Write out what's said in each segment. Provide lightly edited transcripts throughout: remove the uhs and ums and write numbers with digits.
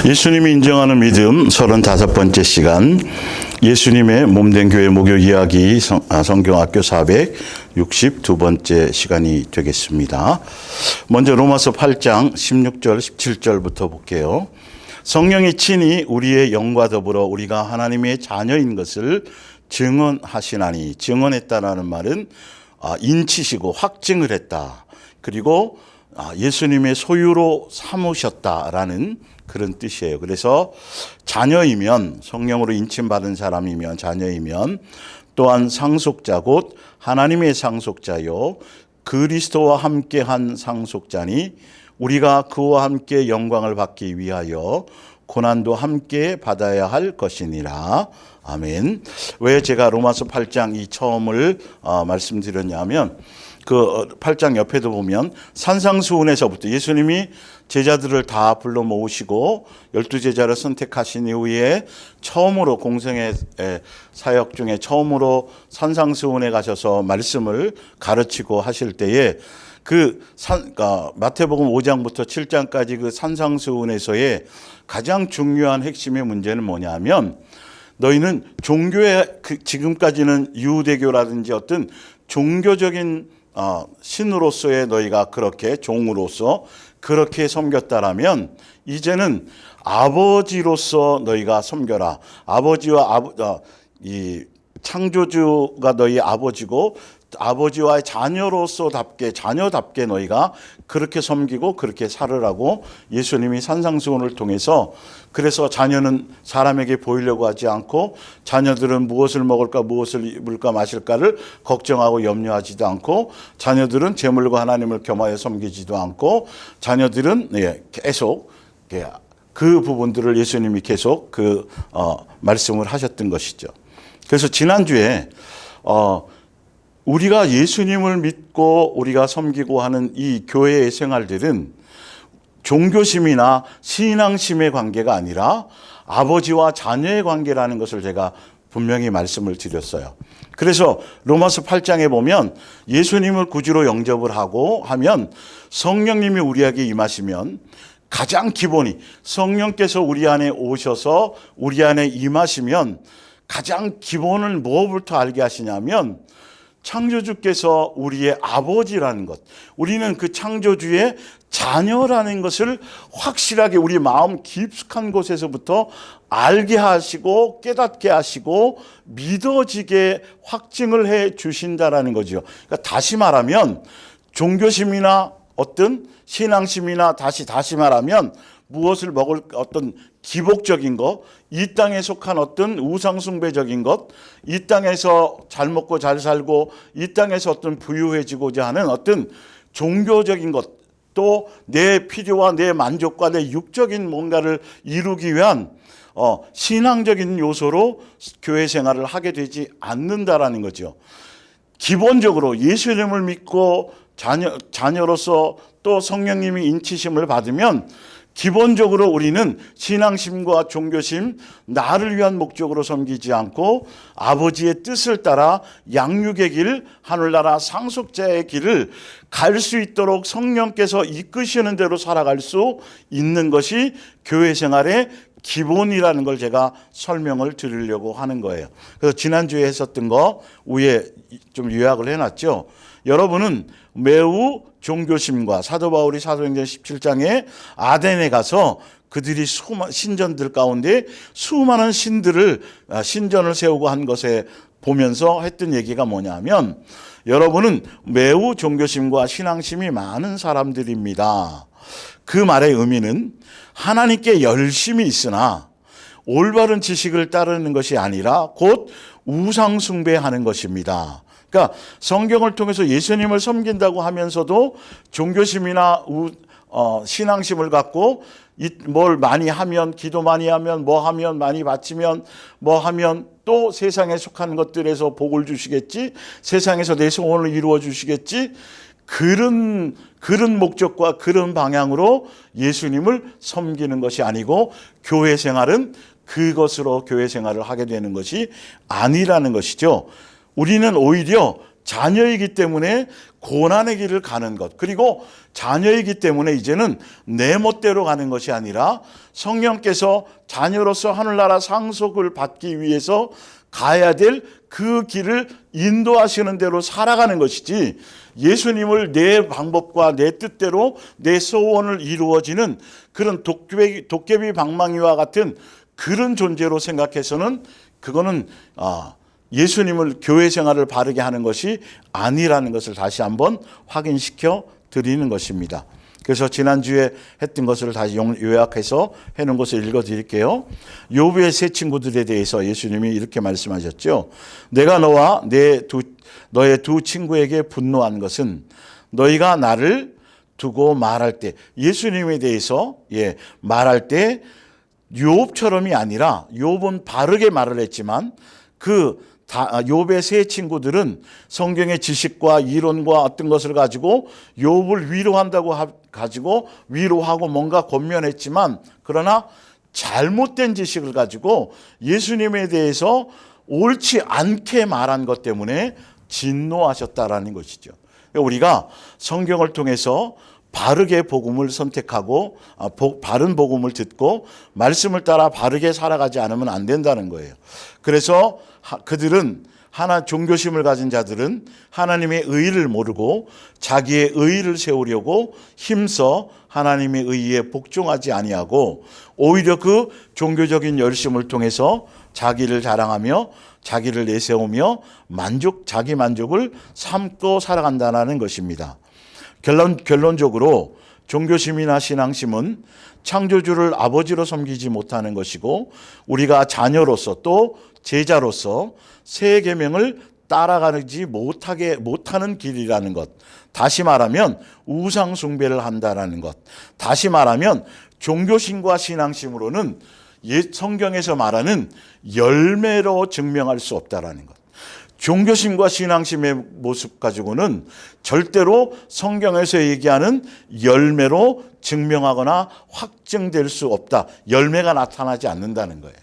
예수님이 인정하는 믿음 35번째 시간, 예수님의 몸된 교회 목요 이야기 성경학교 462번째 시간이 되겠습니다. 먼저 로마서 8장 16절 17절부터 볼게요. 성령이 친히 우리의 영과 더불어 우리가 하나님의 자녀인 것을 증언하시나니, 증언했다라는 말은 인치시고 확증을 했다. 그리고 예수님의 소유로 삼으셨다라는 그런 뜻이에요. 그래서 자녀이면, 성령으로 인침받은 사람이면, 자녀이면 또한 상속자 곧 하나님의 상속자요 그리스도와 함께한 상속자니 우리가 그와 함께 영광을 받기 위하여 고난도 함께 받아야 할 것이니라. 아멘. 왜 제가 로마서 8장 이 처음을 말씀드렸냐면, 그 8장 옆에도 보면 산상수훈에서부터 예수님이 제자들을 다 불러 모으시고 12제자를 선택하신 이후에 처음으로 공생의 사역 중에 처음으로 산상수훈에 가셔서 말씀을 가르치고 하실 때에 마태복음 5장부터 7장까지 그 산상수훈에서의 가장 중요한 핵심의 문제는 뭐냐면, 너희는 종교의 지금까지는 유대교라든지 어떤 종교적인 신으로서의 너희가 그렇게 종으로서 그렇게 섬겼다라면 이제는 아버지로서 너희가 섬겨라. 아버지와 이 창조주가 너희 아버지고 아버지와의 자녀답게 너희가 그렇게 섬기고 그렇게 살으라고 예수님이 산상수훈을 통해서, 그래서 자녀는 사람에게 보이려고 하지 않고 자녀들은 무엇을 먹을까 무엇을 입을까 마실까를 걱정하고 염려하지도 않고 자녀들은 재물과 하나님을 겸하여 섬기지도 않고 자녀들은 계속 그 부분들을 예수님이 계속 말씀을 하셨던 것이죠. 그래서 지난주에 우리가 예수님을 믿고 우리가 섬기고 하는 이 교회의 생활들은 종교심이나 신앙심의 관계가 아니라 아버지와 자녀의 관계라는 것을 제가 분명히 말씀을 드렸어요. 그래서 로마서 8장에 보면 예수님을 구주로 영접을 하고 하면 성령님이 우리에게 임하시면 가장 기본이, 성령께서 우리 안에 오셔서 우리 안에 임하시면 가장 기본을 뭐부터 알게 하시냐면, 창조주께서 우리의 아버지라는 것, 우리는 그 창조주의 자녀라는 것을 확실하게 우리 마음 깊숙한 곳에서부터 알게 하시고 깨닫게 하시고 믿어지게 확증을 해 주신다라는 거죠. 그러니까 다시 말하면 종교심이나 어떤 신앙심이나 다시 말하면 무엇을 먹을 어떤 기복적인 것, 이 땅에 속한 어떤 우상숭배적인 것, 이 땅에서 잘 먹고 잘 살고 이 땅에서 어떤 부유해지고자 하는 어떤 종교적인 것, 또 내 필요와 내 만족과 내 육적인 뭔가를 이루기 위한 신앙적인 요소로 교회 생활을 하게 되지 않는다라는 거죠. 기본적으로 예수님을 믿고 자녀로서 또 성령님이 인치심을 받으면 기본적으로 우리는 신앙심과 종교심, 나를 위한 목적으로 섬기지 않고 아버지의 뜻을 따라 양육의 길, 하늘나라 상속자의 길을 갈 수 있도록 성령께서 이끄시는 대로 살아갈 수 있는 것이 교회 생활의 기본이라는 걸 제가 설명을 드리려고 하는 거예요. 그래서 지난주에 했었던 거 위에 좀 요약을 해놨죠. 여러분은 매우 종교심과 사도 바울이 사도행전 17장에 아덴에 가서 그들이 신전들 가운데 수많은 신전을 세우고 한 것에 보면서 했던 얘기가 뭐냐면, 여러분은 매우 종교심과 신앙심이 많은 사람들입니다. 그 말의 의미는 하나님께 열심이 있으나 올바른 지식을 따르는 것이 아니라 곧 우상 숭배하는 것입니다. 그러니까 성경을 통해서 예수님을 섬긴다고 하면서도 종교심이나 신앙심을 갖고 뭘 많이 하면, 기도 많이 하면, 뭐 하면, 많이 바치면, 뭐 하면 또 세상에 속한 것들에서 복을 주시겠지, 세상에서 내 소원을 이루어 주시겠지, 그런 목적과 그런 방향으로 예수님을 섬기는 것이 아니고, 교회 생활은 그것으로 교회 생활을 하게 되는 것이 아니라는 것이죠. 우리는 오히려 자녀이기 때문에 고난의 길을 가는 것, 그리고 자녀이기 때문에 이제는 내 멋대로 가는 것이 아니라 성령께서 자녀로서 하늘나라 상속을 받기 위해서 가야 될 그 길을 인도하시는 대로 살아가는 것이지, 예수님을 내 방법과 내 뜻대로 내 소원을 이루어지는 그런 도깨비 방망이와 같은 그런 존재로 생각해서는 그거는 예수님을 교회 생활을 바르게 하는 것이 아니라는 것을 다시 한번 확인시켜 드리는 것입니다. 그래서 지난주에 했던 것을 다시 요약해서 해놓은 것을 읽어드릴게요. 욥의 세 친구들에 대해서 예수님이 이렇게 말씀하셨죠. 내가 너와 너의 두 친구에게 분노한 것은 너희가 나를 두고 말할 때, 예수님에 대해서 말할 때 욥처럼이 아니라, 욥은 바르게 말을 했지만 욥의 세 친구들은 성경의 지식과 이론과 어떤 것을 가지고 욥을 위로한다고 가지고 위로하고 뭔가 권면했지만, 그러나 잘못된 지식을 가지고 예수님에 대해서 옳지 않게 말한 것 때문에 진노하셨다라는 것이죠. 우리가 성경을 통해서 바르게 복음을 선택하고 바른 복음을 듣고 말씀을 따라 바르게 살아가지 않으면 안 된다는 거예요. 그래서 그들은 종교심을 가진 자들은 하나님의 의를 모르고 자기의 의를 세우려고 힘써 하나님의 의에 복종하지 아니하고 오히려 그 종교적인 열심을 통해서 자기를 자랑하며 자기를 내세우며 자기 만족을 삼고 살아간다는 것입니다. 결론적으로 종교심이나 신앙심은 창조주를 아버지로 섬기지 못하는 것이고, 우리가 자녀로서 또 제자로서 새 계명을 따라가지 못하는 길이라는 것. 다시 말하면 우상 숭배를 한다라는 것. 다시 말하면 종교심과 신앙심으로는 성경에서 말하는 열매로 증명할 수 없다라는 것. 종교심과 신앙심의 모습 가지고는 절대로 성경에서 얘기하는 열매로 증명하거나 확증될 수 없다. 열매가 나타나지 않는다는 거예요.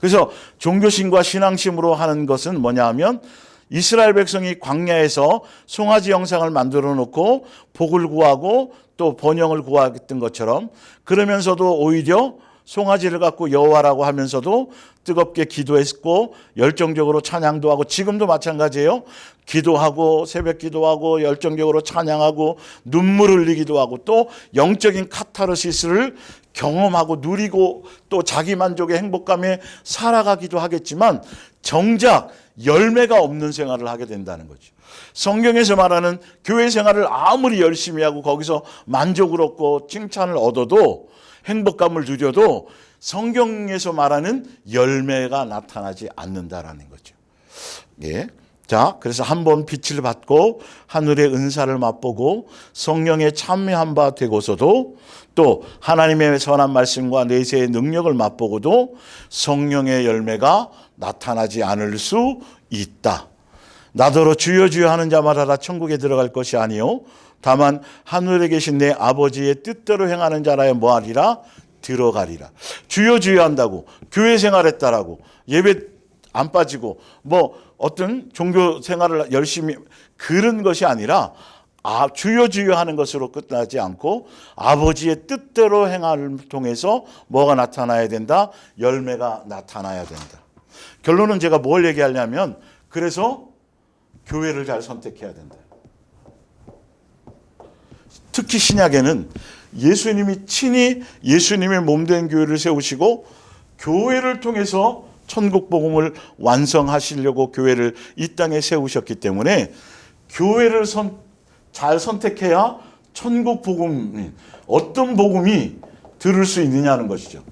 그래서 종교심과 신앙심으로 하는 것은 뭐냐 하면, 이스라엘 백성이 광야에서 송아지 형상을 만들어 놓고 복을 구하고 또 번영을 구했던 것처럼, 그러면서도 오히려 송아지를 갖고 여호와라고 하면서도 뜨겁게 기도했고 열정적으로 찬양도 하고, 지금도 마찬가지예요. 기도하고 새벽 기도하고 열정적으로 찬양하고 눈물 흘리기도 하고 또 영적인 카타르시스를 경험하고 누리고 또 자기 만족의 행복감에 살아가기도 하겠지만, 정작 열매가 없는 생활을 하게 된다는 거죠. 성경에서 말하는 교회 생활을 아무리 열심히 하고 거기서 만족을 얻고 칭찬을 얻어도, 행복감을 누려도 성경에서 말하는 열매가 나타나지 않는다라는 거죠. 자, 그래서 한번 빛을 받고 하늘의 은사를 맛보고 성령에 참여한 바 되고서도, 또 하나님의 선한 말씀과 내세의 능력을 맛보고도 성령의 열매가 나타나지 않을 수 있다. 나더러 주여 주여 하는 자마다 다 천국에 들어갈 것이 아니요 다만 하늘에 계신 내 아버지의 뜻대로 행하는 자라야 뭐하리라? 들어가리라. 주여 주여 한다고 교회 생활했다라고 예배 안 빠지고 어떤 종교 생활을 열심히 그런 것이 아니라, 주여 주여 하는 것으로 끝나지 않고 아버지의 뜻대로 행함을 통해서 뭐가 나타나야 된다? 열매가 나타나야 된다. 결론은 제가 뭘 얘기하냐면, 그래서 교회를 잘 선택해야 된다. 특히 신약에는 예수님이 친히 예수님의 몸된 교회를 세우시고 교회를 통해서 천국 복음을 완성하시려고 교회를 이 땅에 세우셨기 때문에, 교회를 잘 선택해야 천국 복음, 어떤 복음이 들을 수 있느냐는 것이죠.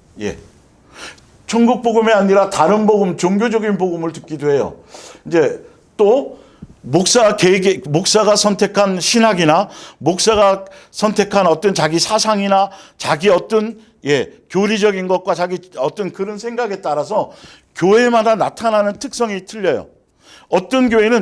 천국 복음이 아니라 다른 복음, 종교적인 복음을 듣기도 해요. 이제 또 목사가 선택한 신학이나 목사가 선택한 어떤 자기 사상이나 자기 어떤 교리적인 것과 자기 어떤 그런 생각에 따라서 교회마다 나타나는 특성이 틀려요. 어떤 교회는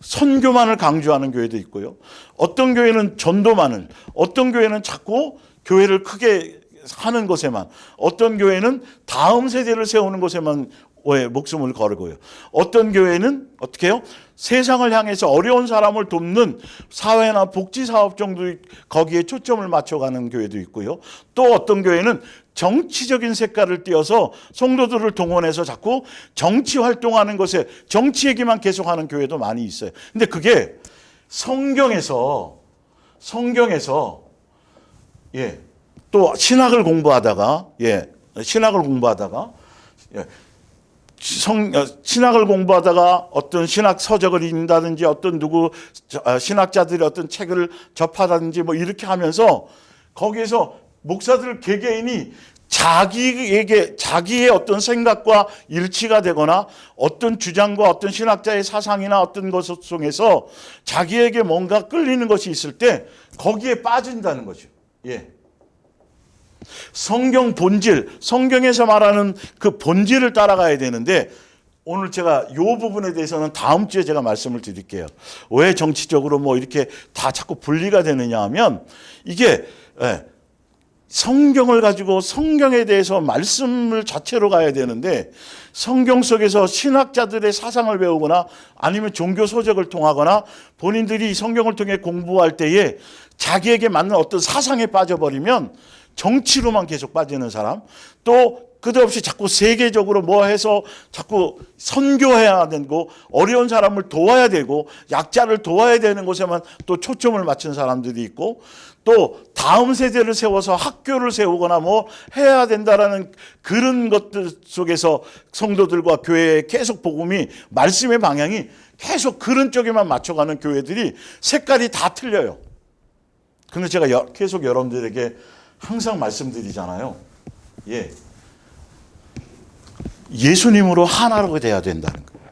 선교만을 강조하는 교회도 있고요. 어떤 교회는 전도만을, 어떤 교회는 자꾸 교회를 크게 하는 것에만, 어떤 교회는 다음 세대를 세우는 것에만 목숨을 걸고요. 어떤 교회는 어떻게 해요? 세상을 향해서 어려운 사람을 돕는 사회나 복지사업 정도 거기에 초점을 맞춰가는 교회도 있고요. 또 어떤 교회는 정치적인 색깔을 띄어서 성도들을 동원해서 자꾸 정치 활동하는 것에 정치 얘기만 계속하는 교회도 많이 있어요. 근데 그게 성경에서 또 신학을 공부하다가 신학을 공부하다가 어떤 신학 서적을 읽는다든지 어떤 신학자들이 어떤 책을 접하다든지 뭐 이렇게 하면서 거기에서 목사들 개개인이 자기의 어떤 생각과 일치가 되거나 어떤 주장과 어떤 신학자의 사상이나 어떤 것 속에서 자기에게 뭔가 끌리는 것이 있을 때 거기에 빠진다는 거죠. 예. 성경 본질, 성경에서 말하는 그 본질을 따라가야 되는데 오늘 제가 이 부분에 대해서는 다음 주에 제가 말씀을 드릴게요. 왜 정치적으로 뭐 이렇게 다 자꾸 분리가 되느냐 하면 이게 성경을 가지고 성경에 대해서 말씀을 자체로 가야 되는데 성경 속에서 신학자들의 사상을 배우거나 아니면 종교 소적을 통하거나 본인들이 성경을 통해 공부할 때에 자기에게 맞는 어떤 사상에 빠져버리면 정치로만 계속 빠지는 사람, 또 끝없이 자꾸 세계적으로 뭐 해서 자꾸 선교해야 되고 어려운 사람을 도와야 되고 약자를 도와야 되는 곳에만 또 초점을 맞춘 사람들이 있고 또 다음 세대를 세워서 학교를 세우거나 뭐 해야 된다라는 그런 것들 속에서 성도들과 교회에 계속 복음이 말씀의 방향이 계속 그런 쪽에만 맞춰가는 교회들이 색깔이 다 틀려요. 근데 제가 계속 여러분들에게 항상 말씀드리잖아요. 예. 예수님으로 하나로 돼야 된다는 거예요.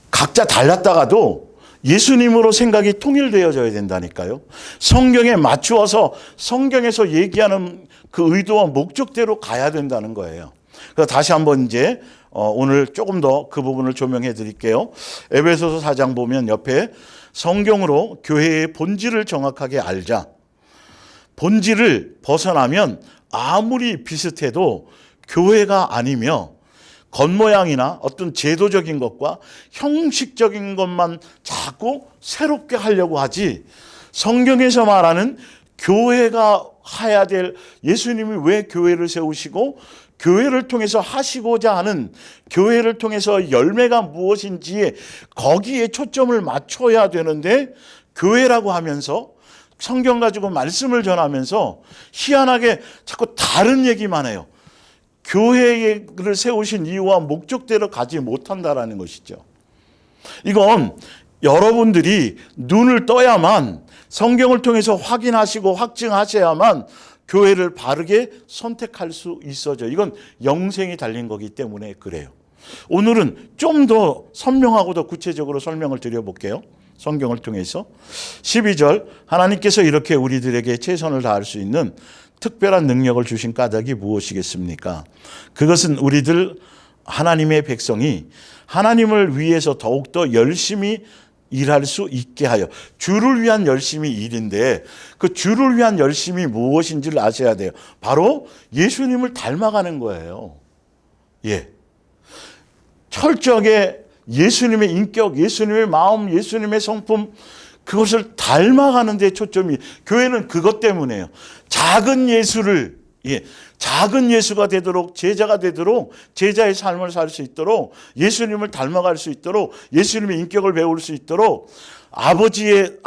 각자 달랐다가도 예수님으로 생각이 통일되어져야 된다니까요. 성경에 맞추어서 성경에서 얘기하는 그 의도와 목적대로 가야 된다는 거예요. 그래서 다시 한번 이제 오늘 조금 더 그 부분을 조명해 드릴게요. 에베소서 4장 보면 옆에 성경으로 교회의 본질을 정확하게 알자. 본질을 벗어나면 아무리 비슷해도 교회가 아니며 겉모양이나 어떤 제도적인 것과 형식적인 것만 자꾸 새롭게 하려고 하지 성경에서 말하는 교회가 해야 될 예수님이 왜 교회를 세우시고 교회를 통해서 하시고자 하는 교회를 통해서 열매가 무엇인지에 거기에 초점을 맞춰야 되는데 교회라고 하면서 성경 가지고 말씀을 전하면서 희한하게 자꾸 다른 얘기만 해요. 교회를 세우신 이유와 목적대로 가지 못한다라는 것이죠. 이건 여러분들이 눈을 떠야만 성경을 통해서 확인하시고 확증하셔야만 교회를 바르게 선택할 수 있어져. 이건 영생이 달린 거기 때문에 그래요. 오늘은 좀 더 선명하고 더 구체적으로 설명을 드려볼게요. 성경을 통해서 12절 하나님께서 이렇게 우리들에게 최선을 다할 수 있는 특별한 능력을 주신 까닭이 무엇이겠습니까? 그것은 우리들 하나님의 백성이 하나님을 위해서 더욱더 열심히 일할 수 있게 하여 주를 위한 열심히 일인데 그 주를 위한 열심이 무엇인지를 아셔야 돼요. 바로 예수님을 닮아가는 거예요. 예. 철저하게 예수님의 인격, 예수님의 마음, 예수님의 성품 그것을 닮아가는 데 초점이 교회는 그것 때문에요. 작은 예수가 되도록 제자가 되도록 제자의 삶을 살 수 있도록 예수님을 닮아갈 수 있도록 예수님의 인격을 배울 수 있도록 아버지의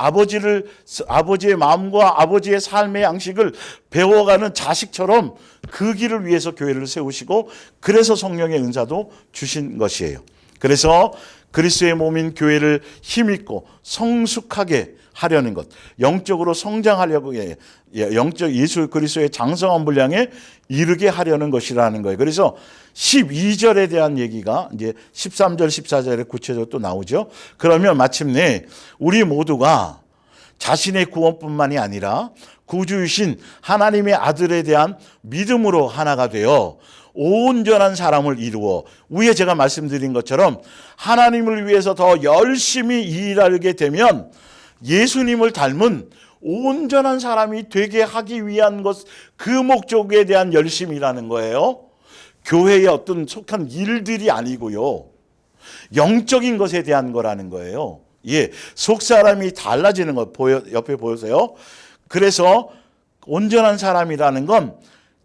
마음과 아버지의 삶의 양식을 배워가는 자식처럼 그 길을 위해서 교회를 세우시고 그래서 성령의 은사도 주신 것이에요. 그래서 그리스도의 몸인 교회를 힘있고 성숙하게 하려는 것, 영적으로 성장하려고 해, 영적 예수 그리스도의 장성한 분량에 이르게 하려는 것이라는 거예요. 그래서 12절에 대한 얘기가 이제 13절, 14절에 구체적으로 또 나오죠. 그러면 마침내 우리 모두가 자신의 구원뿐만이 아니라 구주이신 하나님의 아들에 대한 믿음으로 하나가 되어 온전한 사람을 이루어 위에 제가 말씀드린 것처럼 하나님을 위해서 더 열심히 일하게 되면 예수님을 닮은 온전한 사람이 되게 하기 위한 것, 그 목적에 대한 열심이라는 거예요. 교회의 어떤 속한 일들이 아니고요. 영적인 것에 대한 거라는 거예요. 예, 속 사람이 달라지는 거 옆에 보여서요. 그래서 온전한 사람이라는 건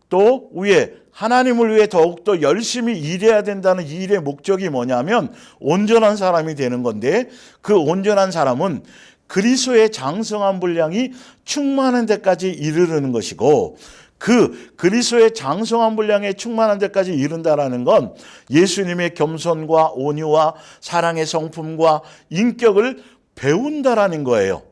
또 위에 하나님을 위해 더욱더 열심히 일해야 된다는 이 일의 목적이 뭐냐면 온전한 사람이 되는 건데, 그 온전한 사람은 그리스도의 장성한 분량이 충만한 데까지 이르르는 것이고, 그 그리스도의 장성한 분량에 충만한 데까지 이른다라는 건 예수님의 겸손과 온유와 사랑의 성품과 인격을 배운다라는 거예요.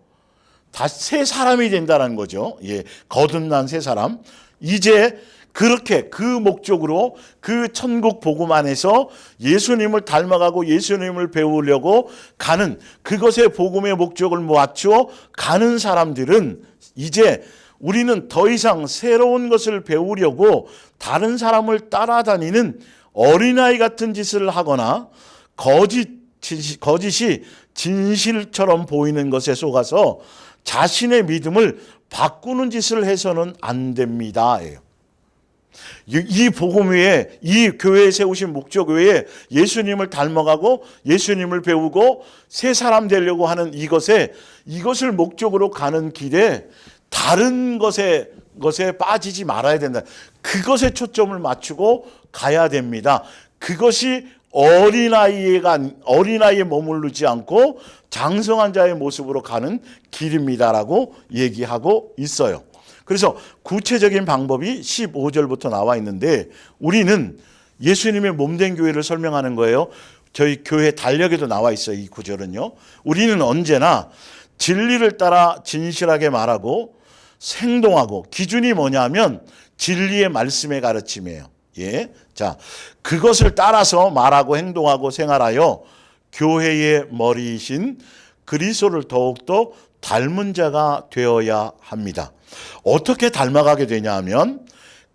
다시 새 사람이 된다는 거죠. 예, 거듭난 새 사람. 이제 그렇게 그 목적으로 그 천국 복음 안에서 예수님을 닮아가고 예수님을 배우려고 가는, 그것의 복음의 목적을 맞추어 가는 사람들은 이제 우리는 더 이상 새로운 것을 배우려고 다른 사람을 따라다니는 어린아이 같은 짓을 하거나 거짓이 진실처럼 보이는 것에 속아서 자신의 믿음을 바꾸는 짓을 해서는 안 됩니다. 이 복음 외에, 이 교회에 세우신 목적 외에 예수님을 닮아가고 예수님을 배우고 새 사람 되려고 하는 이것을 목적으로 가는 길에 다른 것에 빠지지 말아야 된다. 그것에 초점을 맞추고 가야 됩니다. 그것이 어린아이에 머무르지 않고 장성한 자의 모습으로 가는 길입니다라고 얘기하고 있어요. 그래서 구체적인 방법이 15절부터 나와 있는데, 우리는 예수님의 몸된 교회를 설명하는 거예요. 저희 교회 달력에도 나와 있어요. 이 구절은요. 우리는 언제나 진리를 따라 진실하게 말하고 행동하고, 기준이 뭐냐면 진리의 말씀의 가르침이에요. 예. 자, 그것을 따라서 말하고 행동하고 생활하여 교회의 머리이신 그리스도를 더욱더 닮은 자가 되어야 합니다. 어떻게 닮아가게 되냐 하면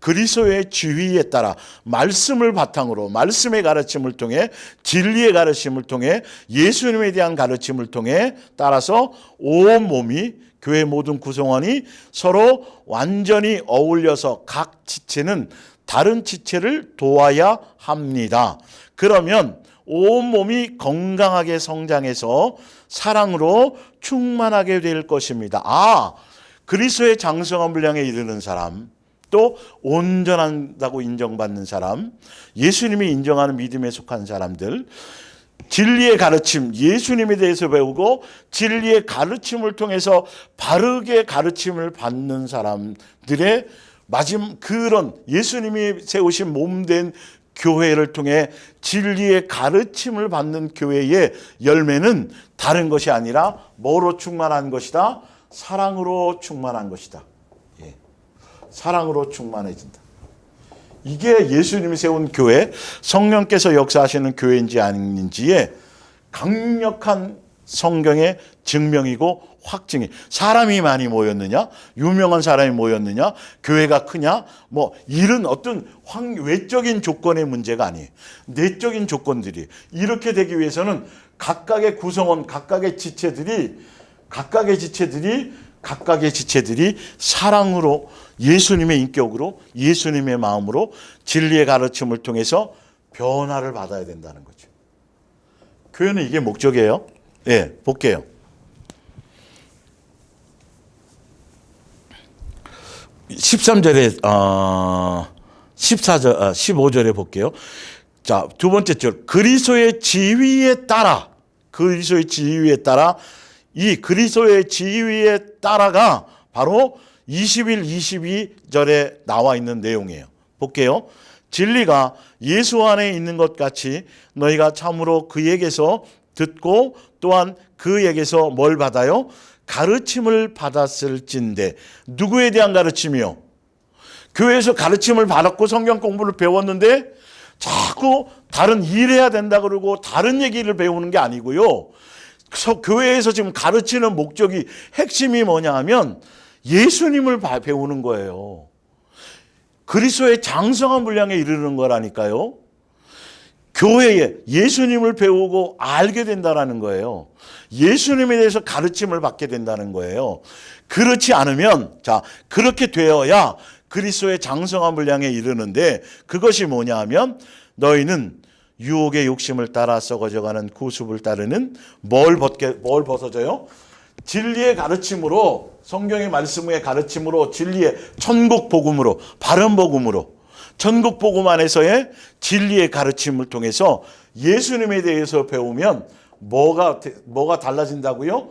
그리스도의 지위에 따라 말씀을 바탕으로, 말씀의 가르침을 통해, 진리의 가르침을 통해, 예수님에 대한 가르침을 통해 따라서 온 몸이, 교회 모든 구성원이 서로 완전히 어울려서 각 지체는 다른 지체를 도와야 합니다. 그러면 온 몸이 건강하게 성장해서 사랑으로 충만하게 될 것입니다. 그리스도의 장성한 분량에 이르는 사람, 또 온전하다고 인정받는 사람, 예수님이 인정하는 믿음에 속한 사람들, 진리의 가르침, 예수님에 대해서 배우고 진리의 가르침을 통해서 바르게 가르침을 받는 사람들의 그런 예수님이 세우신 몸된 교회를 통해 진리의 가르침을 받는 교회의 열매는 다른 것이 아니라 뭐로 충만한 것이다? 사랑으로 충만한 것이다. 예. 사랑으로 충만해진다. 이게 예수님이 세운 교회, 성령께서 역사하시는 교회인지 아닌지의 강력한 성경의 증명이고 확증이. 사람이 많이 모였느냐, 유명한 사람이 모였느냐, 교회가 크냐, 이런 어떤 외적인 조건의 문제가 아니에요. 내적인 조건들이. 이렇게 되기 위해서는 각각의 구성원, 각각의 지체들이 사랑으로, 예수님의 인격으로, 예수님의 마음으로 진리의 가르침을 통해서 변화를 받아야 된다는 거죠. 교회는 이게 목적이에요. 예, 볼게요. 13절에 15절에 볼게요. 자, 두 번째 절. 그리스도의 지위에 따라, 이 그리스도의 지위에 따라가 바로 21, 22절에 나와 있는 내용이에요. 볼게요. 진리가 예수 안에 있는 것 같이 너희가 참으로 그에게서 듣고 또한 그에게서 뭘 받아요? 가르침을 받았을진데. 누구에 대한 가르침이요? 교회에서 가르침을 받았고 성경 공부를 배웠는데 자꾸 다른 일해야 된다 그러고 다른 얘기를 배우는 게 아니고요. 교회에서 지금 가르치는 목적이, 핵심이 뭐냐 하면 예수님을 배우는 거예요. 그리스도의 장성한 분량에 이르는 거라니까요. 교회에 예수님을 배우고 알게 된다는 거예요. 예수님에 대해서 가르침을 받게 된다는 거예요. 그렇지 않으면, 그렇게 되어야 그리스도의 장성한 분량에 이르는데, 그것이 뭐냐 하면 너희는 유혹의 욕심을 따라 썩어져가는 구습을 따르는 뭘 벗어져요? 진리의 가르침으로, 성경의 말씀의 가르침으로, 진리의 천국 복음으로, 바른 복음으로, 천국 복음 안에서의 진리의 가르침을 통해서 예수님에 대해서 배우면 뭐가 달라진다고요?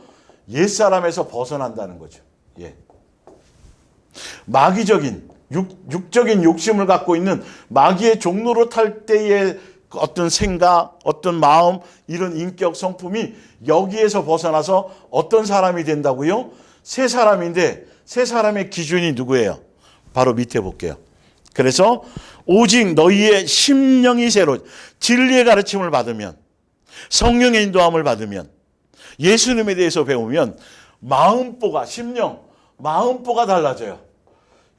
옛사람에서 벗어난다는 거죠. 예. 마귀적인 육적인 욕심을 갖고 있는 마귀의 종로로 탈 때의 어떤 생각, 어떤 마음, 이런 인격 성품이 여기에서 벗어나서 어떤 사람이 된다고요? 새 사람인데, 새 사람의 기준이 누구예요? 바로 밑에 볼게요. 그래서 오직 너희의 심령이 새로, 진리의 가르침을 받으면, 성령의 인도함을 받으면, 예수님에 대해서 배우면 마음보가, 심령, 마음보가 달라져요.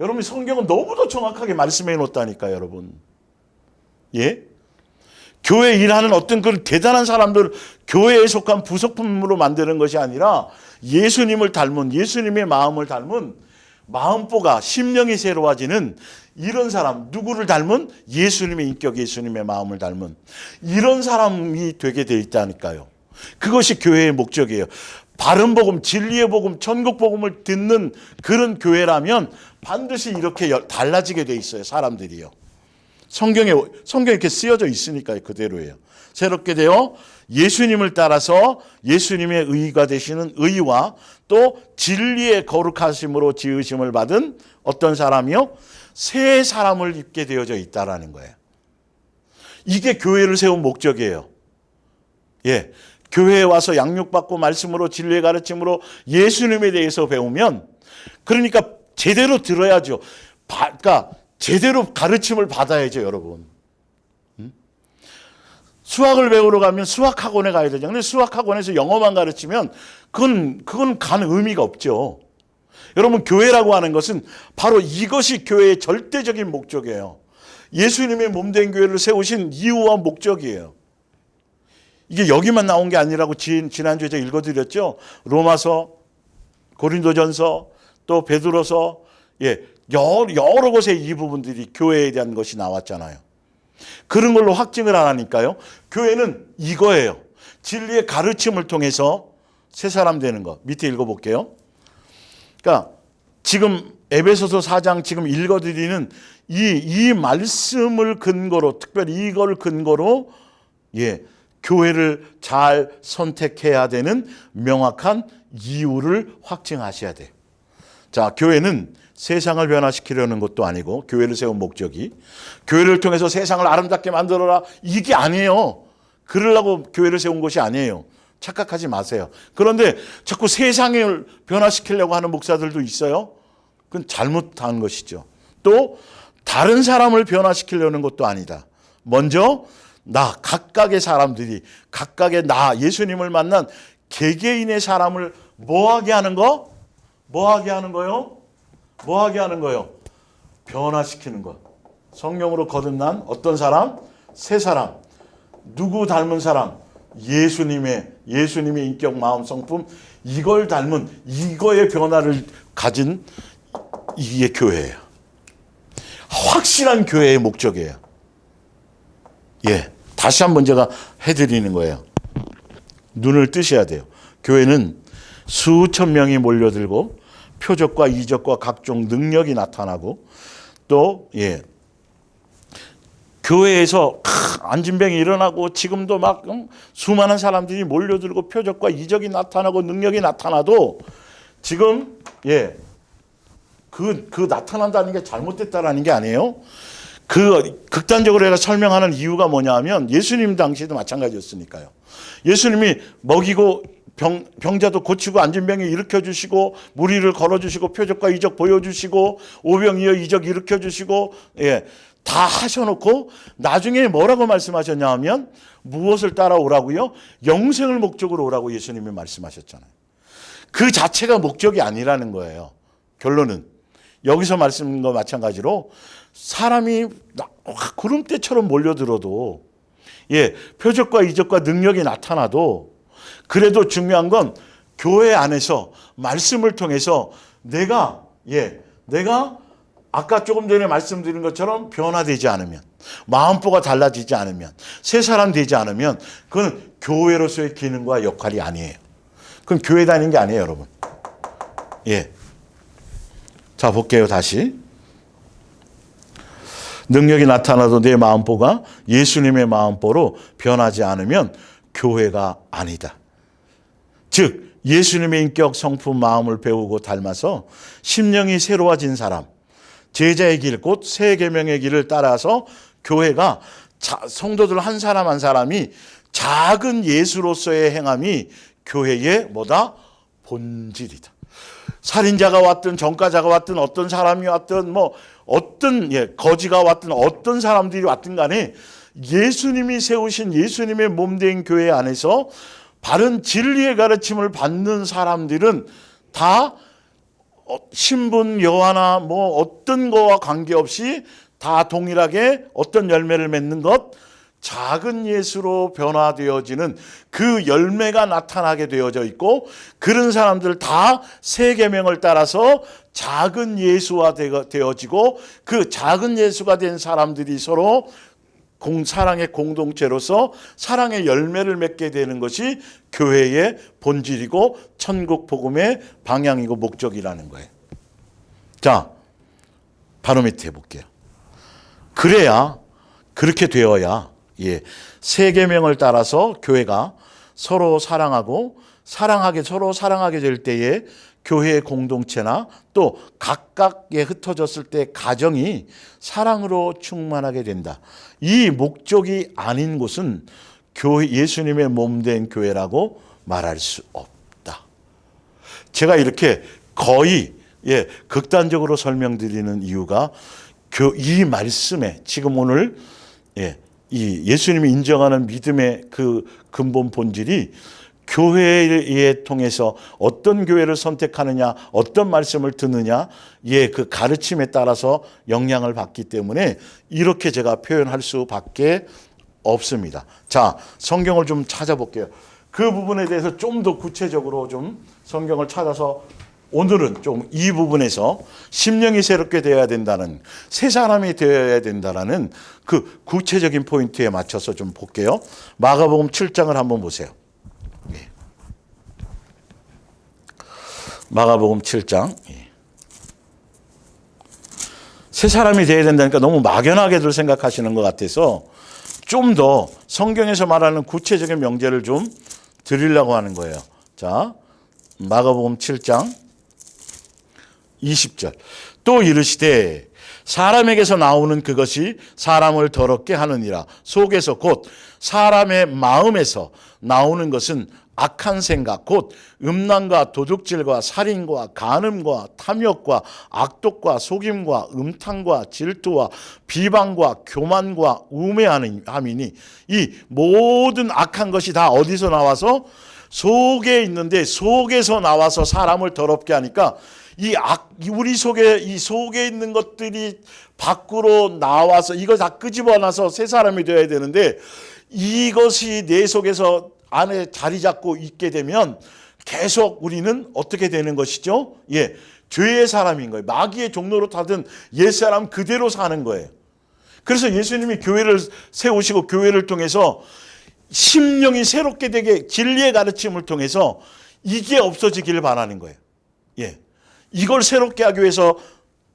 여러분, 성경은 너무도 정확하게 말씀해 놓았다니까요, 여러분. 예? 교회 일하는 어떤 그런 대단한 사람들, 교회에 속한 부속품으로 만드는 것이 아니라 예수님을 닮은, 예수님의 마음을 닮은 마음보가, 심령이 새로워지는 이런 사람, 누구를 닮은? 예수님의 인격, 예수님의 마음을 닮은 이런 사람이 되게 돼 있다니까요. 그것이 교회의 목적이에요. 바른 복음, 진리의 복음, 천국 복음을 듣는 그런 교회라면 반드시 이렇게 달라지게 돼 있어요, 사람들이요. 성경에 이렇게 쓰여져 있으니까 그대로예요. 새롭게 되어 예수님을 따라서 예수님의 의가 되시는 의와 또 진리의 거룩하심으로 지으심을 받은 어떤 사람이요? 새 사람을 입게 되어져 있다라는 거예요. 이게 교회를 세운 목적이에요. 예. 교회에 와서 양육받고 말씀으로, 진리의 가르침으로 예수님에 대해서 배우면, 그러니까 제대로 들어야죠. 그러니까 제대로 가르침을 받아야죠, 여러분. 수학을 배우러 가면 수학학원에 가야 되죠. 근데 수학학원에서 영어만 가르치면 그건 가는 의미가 없죠. 여러분, 교회라고 하는 것은 바로 이것이 교회의 절대적인 목적이에요. 예수님의 몸된 교회를 세우신 이유와 목적이에요. 이게 여기만 나온 게 아니라고 지난주에 제가 읽어드렸죠. 로마서, 고린도전서, 또 베드로서, 예, 여러 곳에 이 부분들이 교회에 대한 것이 나왔잖아요. 그런 걸로 확증을 안 하니까요. 교회는 이거예요. 진리의 가르침을 통해서 새 사람 되는 것. 밑에 읽어볼게요. 그러니까 지금 에베소서 4장 지금 읽어드리는 이 말씀을 근거로, 특별히 이걸 근거로, 예, 교회를 잘 선택해야 되는 명확한 이유를 확증하셔야 돼요. 자, 교회는 세상을 변화시키려는 것도 아니고, 교회를 세운 목적이 교회를 통해서 세상을 아름답게 만들어라, 이게 아니에요. 그러려고 교회를 세운 것이 아니에요. 착각하지 마세요. 그런데 자꾸 세상을 변화시키려고 하는 목사들도 있어요. 그건 잘못한 것이죠. 또 다른 사람을 변화시키려는 것도 아니다. 먼저 각각의 사람들이, 각각의 예수님을 만난 개개인의 사람을 뭐하게 하는 거? 뭐하게 하는 거요? 뭐하게 하는 거요? 변화시키는 것. 성령으로 거듭난 어떤 사람? 새 사람. 누구 닮은 사람? 예수님의 인격, 마음, 성품, 이걸 닮은, 이거의 변화를 가진 이게 교회예요. 확실한 교회의 목적이에요. 예, 다시 한번 제가 해드리는 거예요. 눈을 뜨셔야 돼요. 교회는 수천 명이 몰려들고 표적과 이적과 각종 능력이 나타나고, 또 교회에서 안진병이 일어나고 지금도 막 수많은 사람들이 몰려들고 표적과 이적이 나타나고 능력이 나타나도 지금 그 나타난다는 게 잘못됐다라는 게 아니에요. 그 극단적으로 제가 설명하는 이유가 뭐냐 하면, 예수님 당시에도 마찬가지였으니까요. 예수님이 먹이고 병자도 고치고 안진병이 일으켜주시고 무리를 걸어주시고 표적과 이적 보여주시고 오병이어 이적 일으켜주시고 다 하셔놓고 나중에 뭐라고 말씀하셨냐 하면, 무엇을 따라오라고요? 영생을 목적으로 오라고 예수님이 말씀하셨잖아요. 그 자체가 목적이 아니라는 거예요. 결론은 여기서 말씀인 거 마찬가지로 사람이 구름대처럼 몰려들어도 표적과 이적과 능력이 나타나도, 그래도 중요한 건 교회 안에서 말씀을 통해서 내가 아까 조금 전에 말씀드린 것처럼 변화되지 않으면, 마음보가 달라지지 않으면, 새 사람 되지 않으면 그건 교회로서의 기능과 역할이 아니에요. 그건 교회 다니는 게 아니에요, 여러분. 예. 자, 볼게요, 다시. 능력이 나타나도 내 마음보가 예수님의 마음보로 변하지 않으면 교회가 아니다. 즉, 예수님의 인격, 성품, 마음을 배우고 닮아서 심령이 새로워진 사람, 제자의 길, 곧 새 계명의 길을 따라서 교회가 성도들 한 사람 한 사람이 작은 예수로서의 행함이 교회의 뭐다? 본질이다. 살인자가 왔든 전과자가 왔든 어떤 사람이 왔든 뭐 어떤 거지가 왔든 어떤 사람들이 왔든 간에 예수님이 세우신 예수님의 몸된 교회 안에서 바른 진리의 가르침을 받는 사람들은 다 신분, 여하나 뭐 어떤 거와 관계없이 다 동일하게 어떤 열매를 맺는 것, 작은 예수로 변화되어지는 그 열매가 나타나게 되어져 있고, 그런 사람들 다 새 계명을 따라서 작은 예수화 되어지고, 그 작은 예수가 된 사람들이 서로 사랑의 공동체로서 사랑의 열매를 맺게 되는 것이 교회의 본질이고 천국 복음의 방향이고 목적이라는 거예요. 자, 바로 밑에 볼게요. 그래야, 그렇게 되어야 새 계명을 따라서 교회가 서로 사랑하고 서로 사랑하게 될 때에 교회의 공동체나 또 각각에 흩어졌을 때 가정이 사랑으로 충만하게 된다. 이 목적이 아닌 곳은 교회, 예수님의 몸된 교회라고 말할 수 없다. 제가 이렇게 거의 극단적으로 설명드리는 이유가 이 말씀에 지금 오늘 이 예수님이 인정하는 믿음의 그 근본 본질이 교회에 통해서 어떤 교회를 선택하느냐, 어떤 말씀을 듣느냐, 그 가르침에 따라서 영향을 받기 때문에 이렇게 제가 표현할 수밖에 없습니다. 자, 성경을 좀 찾아볼게요. 그 부분에 대해서 좀 더 구체적으로 좀 성경을 찾아서 오늘은 좀 이 부분에서 심령이 새롭게 되어야 된다는, 새 사람이 되어야 된다는 그 구체적인 포인트에 맞춰서 좀 볼게요. 마가복음 7장을 한번 보세요. 마가복음 7장. 새 사람이 되어야 된다니까 너무 막연하게들 생각하시는 것 같아서 좀 더 성경에서 말하는 구체적인 명제를 좀 드리려고 하는 거예요. 자, 마가복음 7장 20절. 또 이르시되 사람에게서 나오는 그것이 사람을 더럽게 하느니라. 속에서 곧 사람의 마음에서 나오는 것은 악한 생각, 곧 음란과 도둑질과 살인과 간음과 탐욕과 악독과 속임과 음탕과 질투와 비방과 교만과 우매함이니, 이 모든 악한 것이 다 어디서 나와서? 속에 있는데, 속에서 나와서 사람을 더럽게 하니까 우리 속에, 이 속에 있는 것들이 밖으로 나와서 이걸 다 끄집어놔서 새 사람이 되어야 되는데, 이것이 내 속에서 안에 자리 잡고 있게 되면 계속 우리는 어떻게 되는 것이죠? 죄의 사람인 거예요. 마귀의 종로로 타든 옛사람 그대로 사는 거예요. 그래서 예수님이 교회를 세우시고 교회를 통해서 심령이 새롭게 되게 진리의 가르침을 통해서 이게 없어지기를 바라는 거예요. 이걸 새롭게 하기 위해서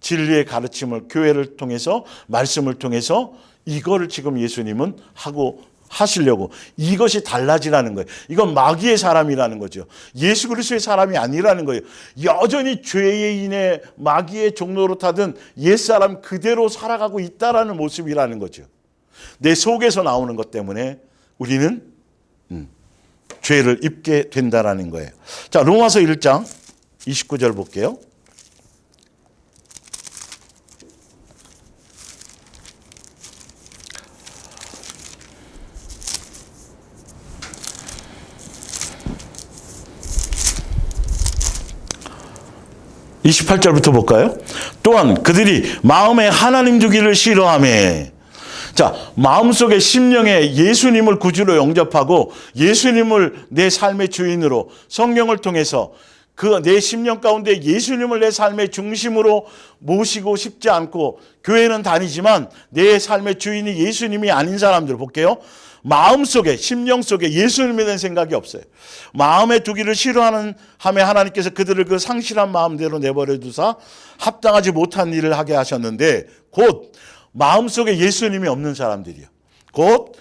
진리의 가르침을 교회를 통해서, 말씀을 통해서 이거를 지금 예수님은 하시려고, 이것이 달라지라는 거예요. 이건 마귀의 사람이라는 거죠. 예수 그리스도의 사람이 아니라는 거예요. 여전히 죄에 인해 마귀의 종로로 타든 옛사람 그대로 살아가고 있다라는 모습이라는 거죠. 내 속에서 나오는 것 때문에 우리는 죄를 입게 된다라는 거예요. 자, 로마서 1장 29절 볼게요. 28절부터 볼까요? 또한 그들이 마음에 하나님 주기를 싫어하며, 자, 마음속에 심령에 예수님을 구주로 영접하고 예수님을 내 삶의 주인으로 성령을 통해서 그 내 심령 가운데 예수님을 내 삶의 중심으로 모시고 싶지 않고 교회는 다니지만 내 삶의 주인이 예수님이 아닌 사람들 볼게요. 마음속에 심령 속에 예수님에 대한 생각이 없어요. 마음에 두기를 싫어하는 함에 하나님께서 그들을 그 상실한 마음대로 내버려 두사 합당하지 못한 일을 하게 하셨는데 곧 마음속에 예수님이 없는 사람들이요. 곧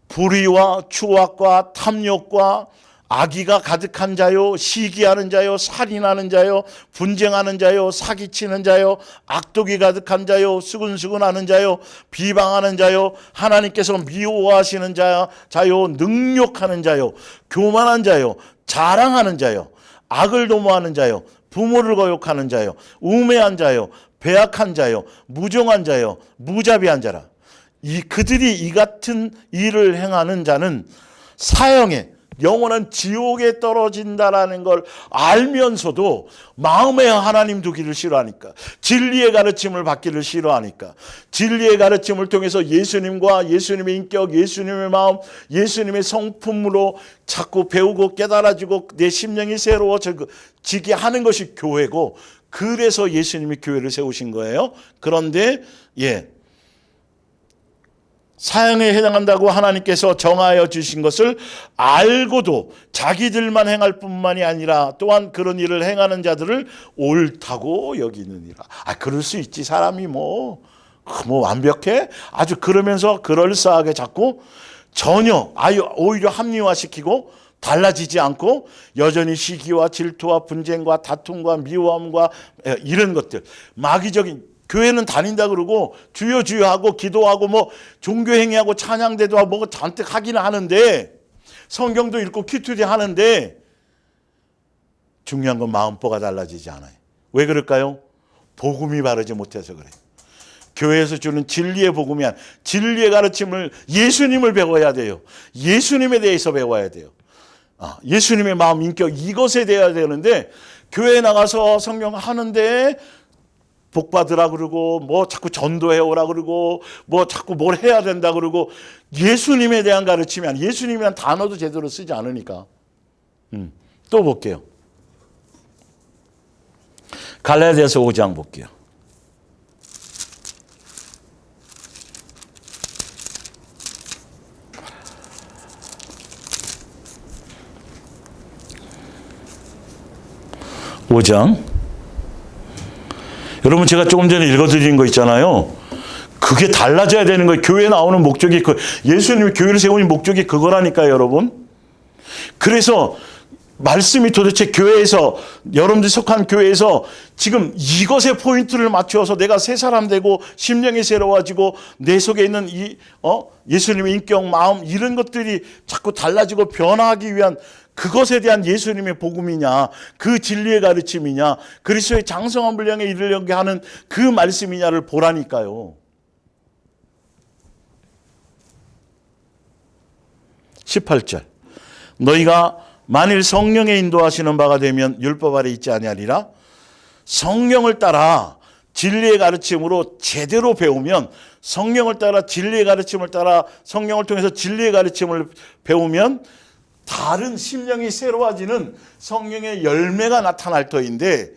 불의와 추악과 탐욕과 악의가 가득한 자요, 시기하는 자요, 살인하는 자요, 분쟁하는 자요, 사기치는 자요, 악독이 가득한 자요, 수근수근하는 자요, 비방하는 자요, 하나님께서 미워하시는 자요, 능욕하는 자요, 교만한 자요, 자랑하는 자요, 악을 도모하는 자요, 부모를 거역하는 자요, 우매한 자요, 배악한 자요, 무정한 자요, 무자비한 자라. 그들이 이 같은 일을 행하는 자는 사형에 영원한 지옥에 떨어진다라는 걸 알면서도 마음에 하나님 두기를 싫어하니까, 진리의 가르침을 받기를 싫어하니까, 진리의 가르침을 통해서 예수님과 예수님의 인격, 예수님의 마음, 예수님의 성품으로 자꾸 배우고 깨달아지고 내 심령이 새로워지게 하는 것이 교회고, 그래서 예수님이 교회를 세우신 거예요. 그런데 사형에 해당한다고 하나님께서 정하여 주신 것을 알고도 자기들만 행할 뿐만이 아니라 또한 그런 일을 행하는 자들을 옳다고 여기느니라. 그럴 수 있지. 사람이 뭐 완벽해? 아주 그러면서 그럴싸하게 자꾸 전혀 오히려 합리화시키고 달라지지 않고 여전히 시기와 질투와 분쟁과 다툼과 미워함과 이런 것들, 마귀적인, 교회는 다닌다 그러고 주여 주여 하고 기도하고 뭐 종교행위하고 찬양대도 하고 뭐 잔뜩 하기는 하는데, 성경도 읽고 큐티도 하는데 중요한 건 마음보가 달라지지 않아요. 왜 그럴까요? 복음이 바르지 못해서 그래요. 교회에서 주는 진리의 복음이 아니라 진리의 가르침을, 예수님을 배워야 돼요. 예수님에 대해서 배워야 돼요. 예수님의 마음, 인격, 이것에 대해야 되는데, 교회에 나가서 성경 하는데 복 받으라 그러고 뭐 자꾸 전도해 오라 그러고 뭐 자꾸 뭘 해야 된다 그러고, 예수님에 대한 가르침이 아니라 예수님이란 단어도 제대로 쓰지 않으니까. 또 볼게요. 갈라디아서 5장 볼게요. 여러분, 제가 조금 전에 읽어드린 거 있잖아요. 그게 달라져야 되는 거예요. 교회에 나오는 목적이 예수님이 교회를 세우는 목적이 그거라니까요, 여러분. 그래서 말씀이 도대체 교회에서, 여러분들이 속한 교회에서 지금 이것에 포인트를 맞춰서 내가 새 사람 되고 심령이 새로워지고 내 속에 있는 예수님의 인격, 마음, 이런 것들이 자꾸 달라지고 변화하기 위한 그것에 대한 예수님의 복음이냐, 그 진리의 가르침이냐, 그리스도의 장성한 분량에 이르려고 하는 그 말씀이냐를 보라니까요. 18절. 너희가 만일 성령의 인도하시는 바가 되면 율법 아래 있지 아니하리라. 성령을 따라 진리의 가르침으로 제대로 배우면, 성령을 따라 진리의 가르침을 따라 성령을 통해서 진리의 가르침을 배우면 다른 심령이 새로워지는 성령의 열매가 나타날 터인데,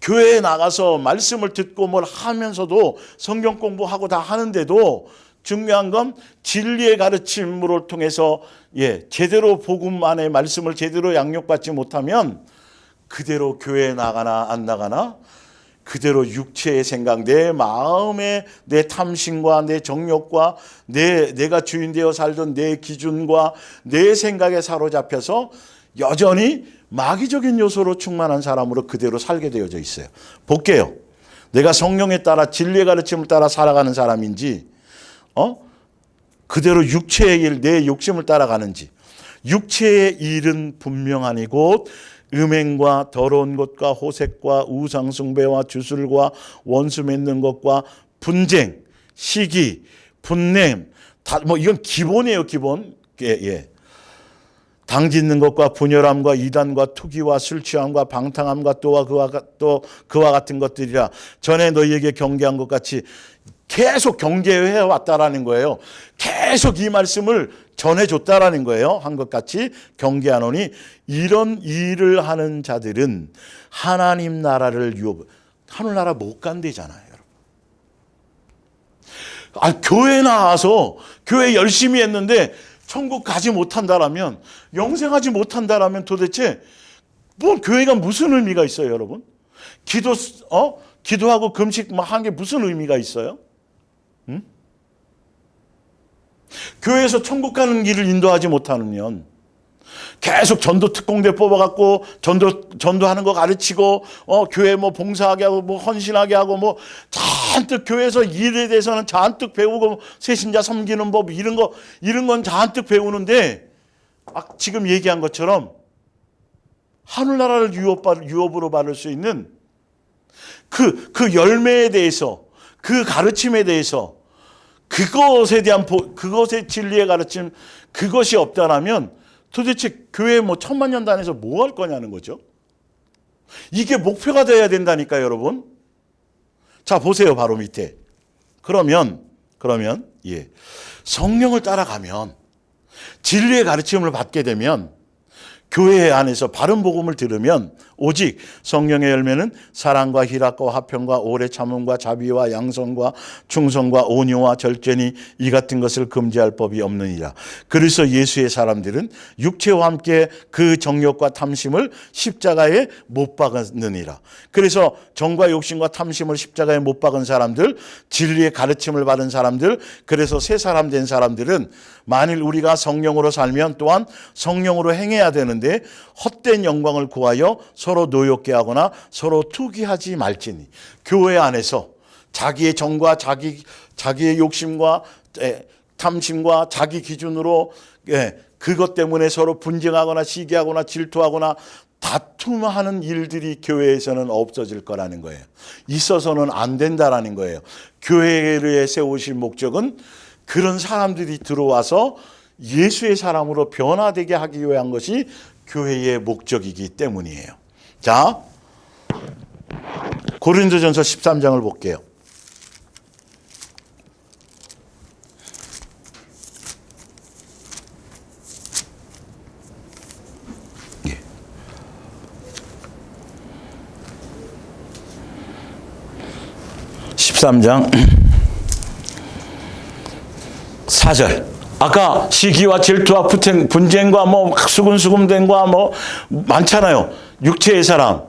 교회에 나가서 말씀을 듣고 뭘 하면서도 성경 공부하고 다 하는데도 중요한 건 진리의 가르침을 통해서 제대로 복음 안에 말씀을 제대로 양육받지 못하면 그대로 교회에 나가나 안 나가나 그대로 육체의 생각, 내 마음의 내 탐심과 내 정욕과 내가 주인 되어 살던 내 기준과 내 생각에 사로잡혀서 여전히 마귀적인 요소로 충만한 사람으로 그대로 살게 되어져 있어요. 볼게요. 내가 성령에 따라 진리의 가르침을 따라 살아가는 사람인지 그대로 육체의 일, 내 욕심을 따라가는지. 육체의 일은 분명하니 곧 음행과 더러운 것과 호색과 우상숭배와 주술과 원수 맺는 것과 분쟁, 시기, 분냄, 이건 기본이에요, 기본. 당짓는 것과 분열함과 이단과 투기와 술 취함과 방탕함과 그와 같은 것들이라. 전에 너희에게 경계한 것 같이 계속 경계해 왔다라는 거예요. 계속 이 말씀을 전해줬다라는 거예요. 한 것 같이 경계하노니 이런 일을 하는 자들은 하나님 나라를 하늘나라 못 간대잖아요. 교회 나와서 교회 열심히 했는데 천국 가지 못한다라면, 영생하지 못한다라면 도대체 교회가 무슨 의미가 있어요, 여러분? 기도하고 금식 한 게 무슨 의미가 있어요? 응? 교회에서 천국 가는 길을 인도하지 못하면 계속 전도 특공대 뽑아갖고 전도하는 거 가르치고 교회 봉사하게 하고 헌신하게 하고 잔뜩 교회에서 일에 대해서는 잔뜩 배우고 새신자 섬기는 법 이런 건 잔뜩 배우는데 지금 얘기한 것처럼 하늘나라를 유업으로 받을 수 있는 그 열매에 대해서, 그 가르침에 대해서, 그것의 진리의 가르침, 그것이 없다라면 도대체 교회 1000만 단에서 뭐 할 거냐는 거죠. 이게 목표가 돼야 된다니까요, 여러분. 자, 보세요, 바로 밑에. 그러면 성령을 따라가면, 진리의 가르침을 받게 되면, 교회 안에서 바른 복음을 들으면 오직 성령의 열매는 사랑과 희락과 화평과 오래 참음과 자비와 양성과 충성과 온유와 절제니 이 같은 것을 금지할 법이 없느니라. 그래서 예수의 사람들은 육체와 함께 그 정욕과 탐심을 십자가에 못 박았느니라. 그래서 정과 욕심과 탐심을 십자가에 못 박은 사람들, 진리의 가르침을 받은 사람들, 그래서 새 사람 된 사람들은 만일 우리가 성령으로 살면 또한 성령으로 행해야 되는데 헛된 영광을 구하여 서로 노엽게 하거나 서로 투기하지 말지니. 교회 안에서 자기의 정과 자기의 욕심과 탐심과 자기 기준으로 그것 때문에 서로 분쟁하거나 시기하거나 질투하거나 다툼하는 일들이 교회에서는 없어질 거라는 거예요. 있어서는 안 된다라는 거예요. 교회를 세우신 목적은 그런 사람들이 들어와서 예수의 사람으로 변화되게 하기 위한 것이 교회의 목적이기 때문이에요. 자, 고린도전서 13장을 볼게요. 예. 13장 4절. 아까 시기와 질투와 분쟁과 수군수군된과 많잖아요. 육체의 사람,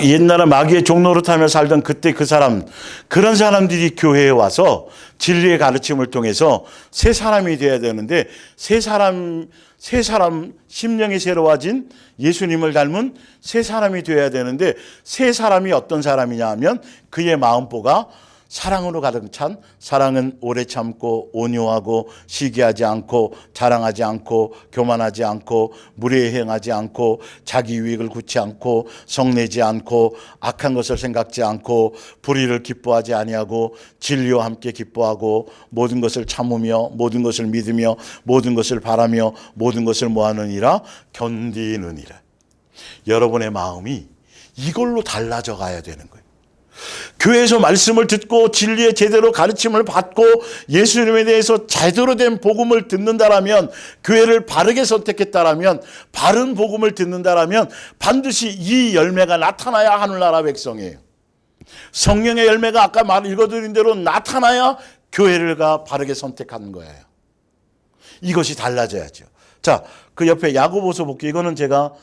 옛날에 마귀의 종노릇하며 살던 그때 그 사람, 그런 사람들이 교회에 와서 진리의 가르침을 통해서 새 사람이 되어야 되는데, 새 사람 심령이 새로워진 예수님을 닮은 새 사람이 되어야 되는데, 새 사람이 어떤 사람이냐 하면 그의 마음보가 사랑으로 가득 찬, 사랑은 오래 참고 온유하고 시기하지 않고 자랑하지 않고 교만하지 않고 무례히 행하지 않고 자기 유익을 굳지 않고 성내지 않고 악한 것을 생각지 않고 불의를 기뻐하지 아니하고 진리와 함께 기뻐하고 모든 것을 참으며 모든 것을 믿으며 모든 것을 바라며 모든 것을 모하느니라 견디느니라. 여러분의 마음이 이걸로 달라져 가야 되는 거예요. 교회에서 말씀을 듣고 진리의 제대로 가르침을 받고 예수님에 대해서 제대로 된 복음을 듣는다라면, 교회를 바르게 선택했다라면, 바른 복음을 듣는다라면 반드시 이 열매가 나타나야 하늘나라 백성이에요. 성령의 열매가 아까 읽어드린 대로 나타나야 교회를 바르게 선택하는 거예요. 이것이 달라져야죠. 자, 그 옆에 야고보서 볼게요. 이거는 제가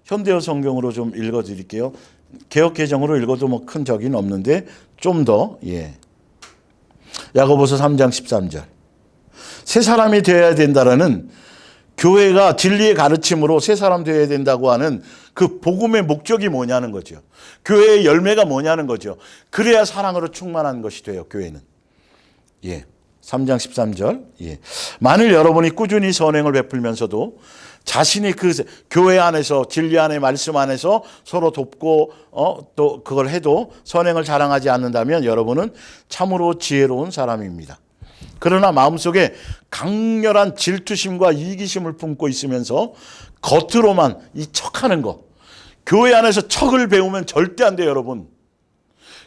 현대어 성경으로 좀 읽어드릴게요. 개역개정으로 읽어도 큰 적은 없는데 좀 더, 야고보서 3장 13절. 새 사람이 되어야 된다라는, 교회가 진리의 가르침으로 새 사람 되어야 된다고 하는 그 복음의 목적이 뭐냐는 거죠. 교회의 열매가 뭐냐는 거죠. 그래야 사랑으로 충만한 것이 돼요, 교회는. 3장 13절. 만일 여러분이 꾸준히 선행을 베풀면서도 자신이 그 교회 안에서 진리 안에 말씀 안에서 서로 돕고 또 그걸 해도 선행을 자랑하지 않는다면 여러분은 참으로 지혜로운 사람입니다. 그러나 마음속에 강렬한 질투심과 이기심을 품고 있으면서 겉으로만 이 척하는 거, 교회 안에서 척을 배우면 절대 안 돼요, 여러분.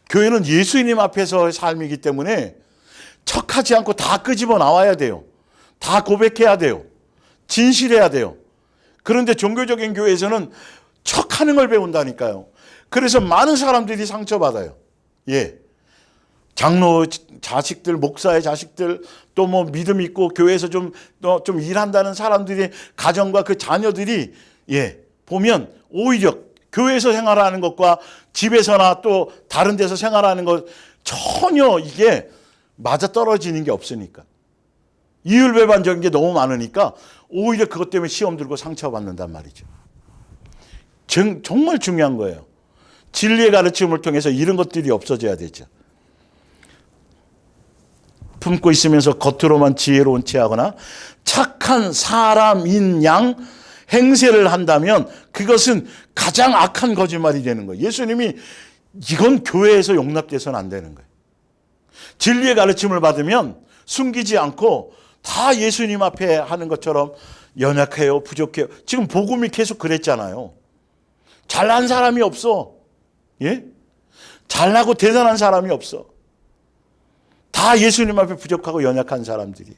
교회는 예수님 앞에서의 삶이기 때문에 척하지 않고 다 끄집어 나와야 돼요. 다 고백해야 돼요. 진실해야 돼요. 그런데 종교적인 교회에서는 척하는 걸 배운다니까요. 그래서 많은 사람들이 상처받아요. 예. 장로 자식들, 목사의 자식들, 또 뭐 믿음 있고 교회에서 좀 일한다는 사람들이, 가정과 그 자녀들이, 예, 보면 오히려 교회에서 생활하는 것과 집에서나 또 다른 데서 생활하는 것 전혀 이게 맞아 떨어지는 게 없으니까. 이율배반적인 게 너무 많으니까 오히려 그것 때문에 시험 들고 상처받는단 말이죠. 정말 중요한 거예요. 진리의 가르침을 통해서 이런 것들이 없어져야 되죠. 품고 있으면서 겉으로만 지혜로운 체하거나 착한 사람인 양 행세를 한다면 그것은 가장 악한 거짓말이 되는 거예요. 예수님이 이건 교회에서 용납돼서는 안 되는 거예요. 진리의 가르침을 받으면 숨기지 않고 다 예수님 앞에 하는 것처럼 연약해요, 부족해요. 지금 복음이 계속 그랬잖아요. 잘난 사람이 없어. 예? 잘나고 대단한 사람이 없어. 다 예수님 앞에 부족하고 연약한 사람들이.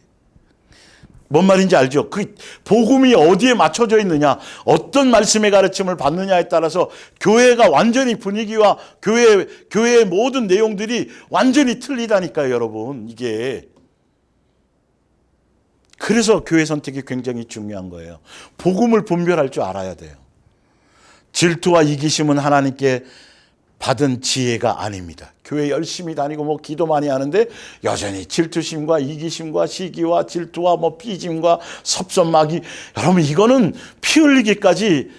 뭔 말인지 알죠? 그 복음이 어디에 맞춰져 있느냐, 어떤 말씀의 가르침을 받느냐에 따라서 교회가 완전히 분위기와 교회의 모든 내용들이 완전히 틀리다니까요, 여러분. 이게. 그래서 교회 선택이 굉장히 중요한 거예요. 복음을 분별할 줄 알아야 돼요. 질투와 이기심은 하나님께 받은 지혜가 아닙니다. 교회 열심히 다니고 뭐 기도 많이 하는데 여전히 질투심과 이기심과 시기와 질투와 뭐 삐짐과 섭섭마귀, 여러분 이거는 피 흘리기까지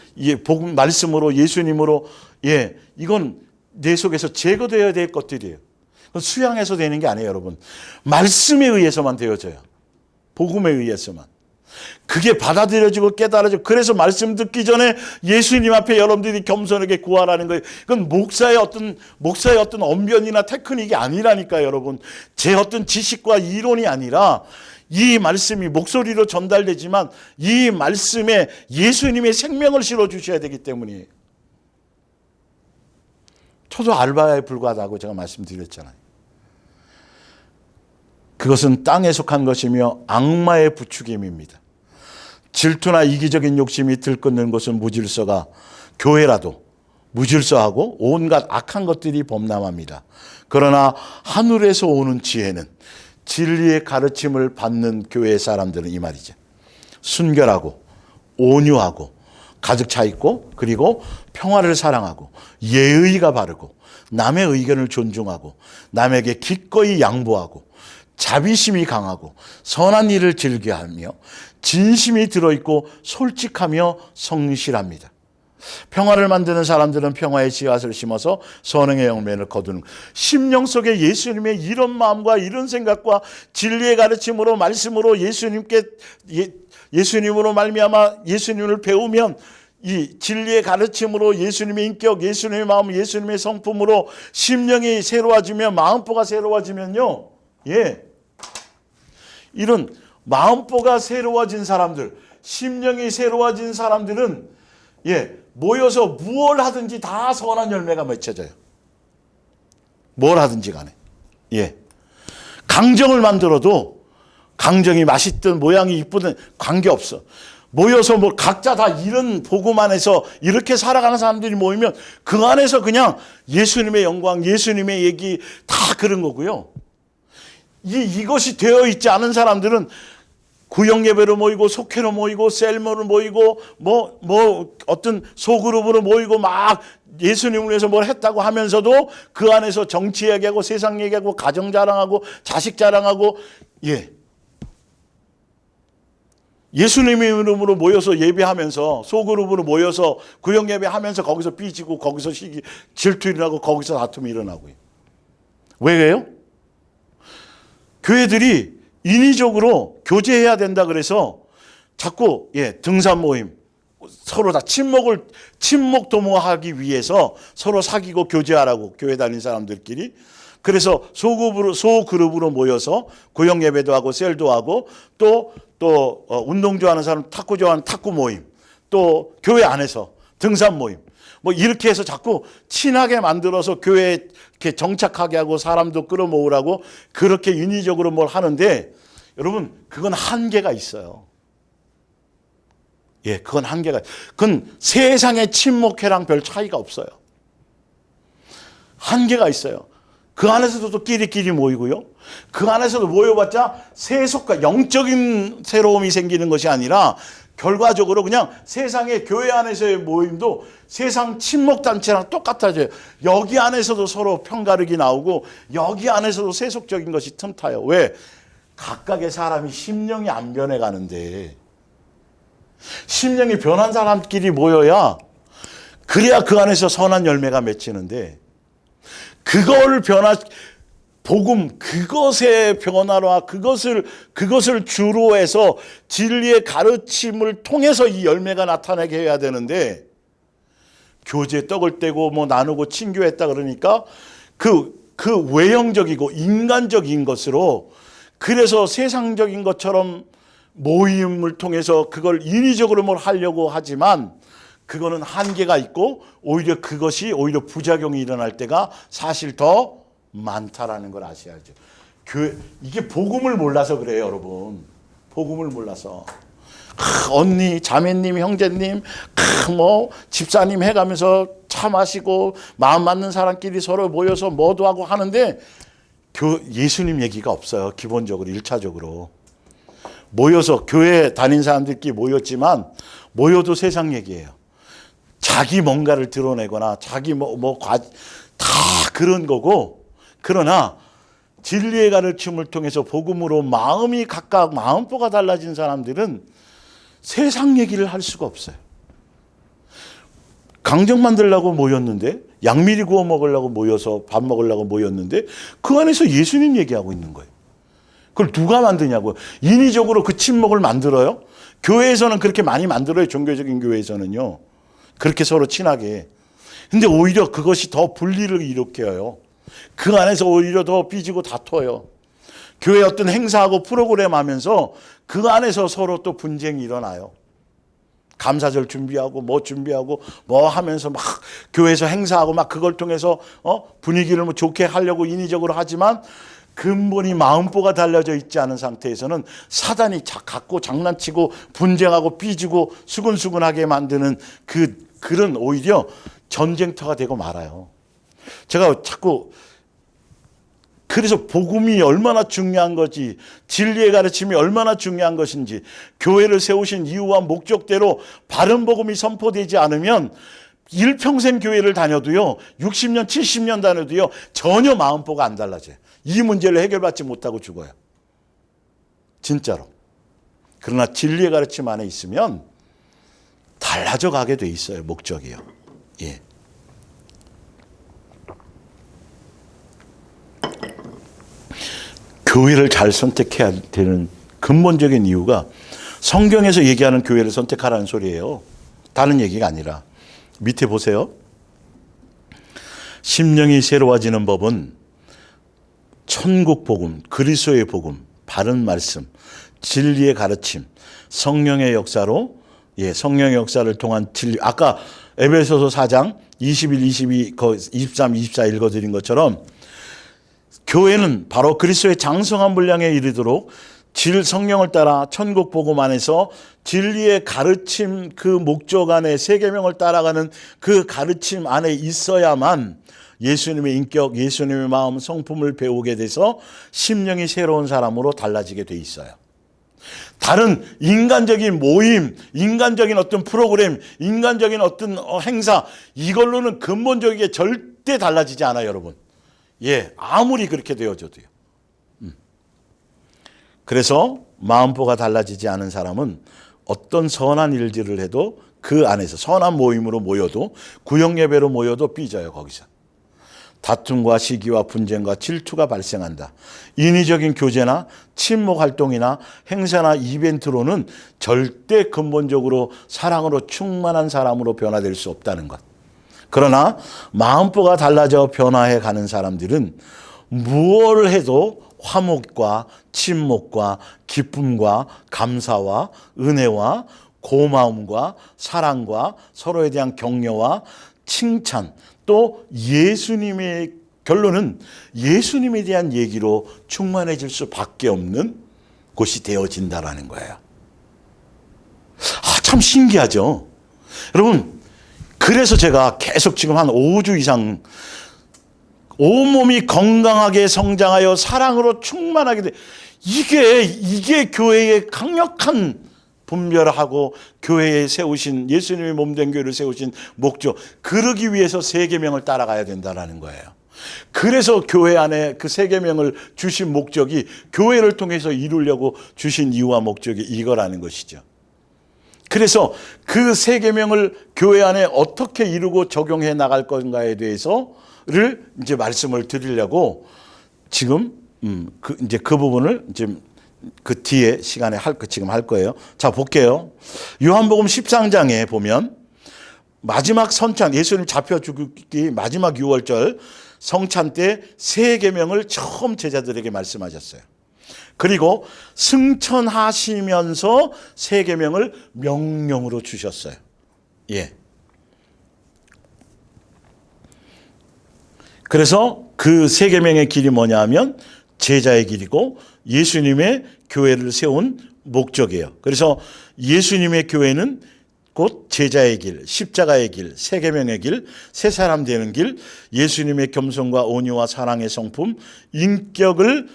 복음 말씀으로 예수님으로 이건 내 속에서 제거되어야 될 것들이에요. 수양해서 되는 게 아니에요, 여러분. 말씀에 의해서만 되어져요. 복음에 의해서만. 그게 받아들여지고 깨달아지고, 그래서 말씀 듣기 전에 예수님 앞에 여러분들이 겸손하게 구하라는 거예요. 그건 목사의 어떤 언변이나 테크닉이 아니라니까요, 여러분. 제 어떤 지식과 이론이 아니라 이 말씀이 목소리로 전달되지만 이 말씀에 예수님의 생명을 실어 주셔야 되기 때문이에요. 저도 알바에 불과하다고 제가 말씀드렸잖아요. 그것은 땅에 속한 것이며 악마의 부추김입니다. 질투나 이기적인 욕심이 들끓는 것은 무질서가 교회라도 무질서하고 온갖 악한 것들이 범람합니다. 그러나 하늘에서 오는 지혜는, 진리의 가르침을 받는 교회 사람들은 이 말이죠. 순결하고 온유하고 가득 차 있고, 그리고 평화를 사랑하고 예의가 바르고 남의 의견을 존중하고 남에게 기꺼이 양보하고 자비심이 강하고 선한 일을 즐겨하며 진심이 들어있고 솔직하며 성실합니다. 평화를 만드는 사람들은 평화의 씨앗을 심어서 선행의 열매를 거두는, 심령 속에 예수님의 이런 마음과 이런 생각과 진리의 가르침으로 말씀으로 예수님으로 말미암아 예수님을 배우면, 이 진리의 가르침으로 예수님의 인격, 예수님의 마음, 예수님의 성품으로 심령이 새로워지면, 마음보가 새로워지면요, 이런 마음보가 새로워진 사람들, 심령이 새로워진 사람들은 모여서 무엇을 하든지 다 선한 열매가 맺혀져요. 뭘 하든지 간에. 강정을 만들어도 강정이 맛있든 모양이 이쁘든 관계없어. 모여서 뭐 각자 다 이런 복음 안에서 이렇게 살아가는 사람들이 모이면 그 안에서 그냥 예수님의 영광, 예수님의 얘기 다 그런 거고요. 이것이 되어 있지 않은 사람들은 구역 예배로 모이고 속회로 모이고 셀모로 모이고 뭐 어떤 소그룹으로 모이고 막 예수님을 위해서 뭘 했다고 하면서도 그 안에서 정치 얘기하고 세상 얘기하고 가정 자랑하고 자식 자랑하고 예수님의 이름으로 모여서 예배하면서 소그룹으로 모여서 구역 예배하면서 거기서 삐지고 거기서 질투 일어나고 거기서 다툼이 일어나고요. 왜요? 교회들이 인위적으로 교제해야 된다 그래서 자꾸 등산 모임, 서로 다 친목 도모하기 위해서 서로 사귀고 교제하라고, 교회 다니는 사람들끼리. 그래서 소그룹으로 모여서 구역 예배도 하고 셀도 하고 또 운동 좋아하는 사람, 탁구 좋아하는 탁구 모임, 또 교회 안에서 등산 모임, 뭐 이렇게 해서 자꾸 친하게 만들어서 교회에 이렇게 정착하게 하고 사람도 끌어모으라고 그렇게 인위적으로 뭘 하는데, 여러분, 그건 한계가 있어요. 예, 그건 한계가. 그건 세상의 침묵회랑 별 차이가 없어요. 한계가 있어요. 그 안에서도 또 끼리끼리 모이고요. 그 안에서도 모여봤자 세속과 영적인 새로움이 생기는 것이 아니라 결과적으로 그냥 세상의 교회 안에서의 모임도 세상 침묵단체랑 똑같아져요. 여기 안에서도 서로 편가르기 나오고 여기 안에서도 세속적인 것이 틈타요. 왜? 각각의 사람이 심령이 안 변해가는데, 심령이 변한 사람끼리 모여야 그래야 그 안에서 선한 열매가 맺히는데, 그걸 복음, 그것의 변화와 그것을 주로 해서 진리의 가르침을 통해서 이 열매가 나타나게 해야 되는데, 교제 떡을 떼고 뭐 나누고 친교했다 그러니까 그 외형적이고 인간적인 것으로, 그래서 세상적인 것처럼 모임을 통해서 그걸 인위적으로 뭘 하려고 하지만 그거는 한계가 있고 오히려 그것이 오히려 부작용이 일어날 때가 사실 더 많다라는 걸 아셔야죠. 이게 복음을 몰라서 그래요, 여러분. 복음을 몰라서. 언니, 자매님, 형제님, 뭐 집사님 해가면서 차 마시고 마음 맞는 사람끼리 서로 모여서 뭐도 하고 하는데 예수님 얘기가 없어요. 기본적으로 1차적으로. 모여서 교회 다닌 사람들끼리 모였지만 모여도 세상 얘기예요. 자기 뭔가를 드러내거나 자기 다 그런 거고, 그러나 진리의 가르침을 통해서 복음으로 마음이 각각 마음보가 달라진 사람들은 세상 얘기를 할 수가 없어요. 강정 만들려고 모였는데, 양미리 구워 먹으려고 모여서 밥 먹으려고 모였는데 그 안에서 예수님 얘기하고 있는 거예요. 그걸 누가 만드냐고요. 인위적으로 그 침묵을 만들어요. 교회에서는 그렇게 많이 만들어요. 종교적인 교회에서는요. 그렇게 서로 친하게. 근데 오히려 그것이 더 분리를 일으켜요. 그 안에서 오히려 더 삐지고 다퉈요. 교회 어떤 행사하고 프로그램 하면서 그 안에서 서로 또 분쟁이 일어나요. 감사절 준비하고 뭐 하면서 막 교회에서 행사하고 막 그걸 통해서 분위기를 뭐 좋게 하려고 인위적으로 하지만 근본이 마음보가 달려져 있지 않은 상태에서는 사단이 갖고 장난치고 분쟁하고 삐지고 수근수근하게 만드는 그런 오히려 전쟁터가 되고 말아요. 제가 자꾸 그래서 복음이 얼마나 중요한 거지, 진리의 가르침이 얼마나 중요한 것인지, 교회를 세우신 이유와 목적대로 바른 복음이 선포되지 않으면 일평생 교회를 다녀도요, 60년, 70년 다녀도요, 전혀 마음보가 안 달라져요. 이 문제를 해결받지 못하고 죽어요. 진짜로. 그러나 진리의 가르침 안에 있으면 달라져 가게 돼 있어요, 목적이요. 예. 교회를 잘 선택해야 되는 근본적인 이유가 성경에서 얘기하는 교회를 선택하라는 소리예요. 다른 얘기가 아니라. 밑에 보세요. 심령이 새로워지는 법은 천국 복음, 그리스도의 복음, 바른 말씀, 진리의 가르침, 성령의 역사로, 성령의 역사를 통한 진리. 아까 에베소서 4장 21, 22, 23, 24 읽어드린 것처럼 교회는 바로 그리스도의 장성한 분량에 이르도록 성령을 따라 천국 복음 안에서 진리의 가르침 그 목적 안에 세계명을 따라가는 그 가르침 안에 있어야만 예수님의 인격, 예수님의 마음, 성품을 배우게 돼서 심령이 새로운 사람으로 달라지게 돼 있어요. 다른 인간적인 모임, 인간적인 어떤 프로그램, 인간적인 어떤 행사, 이걸로는 근본적이게 절대 달라지지 않아요, 여러분. 아무리 그렇게 되어져도요. 그래서 마음보가 달라지지 않은 사람은 어떤 선한 일들을 해도 그 안에서 선한 모임으로 모여도, 구역 예배로 모여도 삐져요, 거기서. 다툼과 시기와 분쟁과 질투가 발생한다. 인위적인 교제나 친목 활동이나 행사나 이벤트로는 절대 근본적으로 사랑으로 충만한 사람으로 변화될 수 없다는 것. 그러나 마음보가 달라져 변화해 가는 사람들은 무엇을 해도 화목과 친목과 기쁨과 감사와 은혜와 고마움과 사랑과 서로에 대한 격려와 칭찬, 또 결론은 예수님에 대한 얘기로 충만해질 수밖에 없는 곳이 되어진다라는 거예요. 참 신기하죠. 여러분, 그래서 제가 계속 지금 한 5주 이상 온몸이 건강하게 성장하여 사랑으로 충만하게 돼. 이게 교회의 강력한 분별하고 교회에 세우신, 예수님의 몸된 교회를 세우신 목적. 그러기 위해서 세 계명을 따라가야 된다라는 거예요. 그래서 교회 안에 그 세 계명을 주신 목적이 교회를 통해서 이루려고 주신 이유와 목적이 이거라는 것이죠. 그래서 그 세 계명을 교회 안에 어떻게 이루고 적용해 나갈 건가에 대해서를 이제 말씀을 드리려고 지금 이제 그 부분을 이제 그 뒤에 시간에 지금 할 거예요. 자, 볼게요. 요한복음 13장에 보면 마지막 선찬, 예수님 잡혀 죽기 마지막 6월절 성찬 때 세 계명을 처음 제자들에게 말씀하셨어요. 그리고 승천하시면서 세 계명을 명령으로 주셨어요. 예. 그래서 그 세 계명의 길이 뭐냐 하면 제자의 길이고 예수님의 교회를 세운 목적이에요. 그래서 예수님의 교회는 곧 제자의 길, 십자가의 길, 세 계명의 길, 새 사람 되는 길, 예수님의 겸손과 온유와 사랑의 성품, 인격을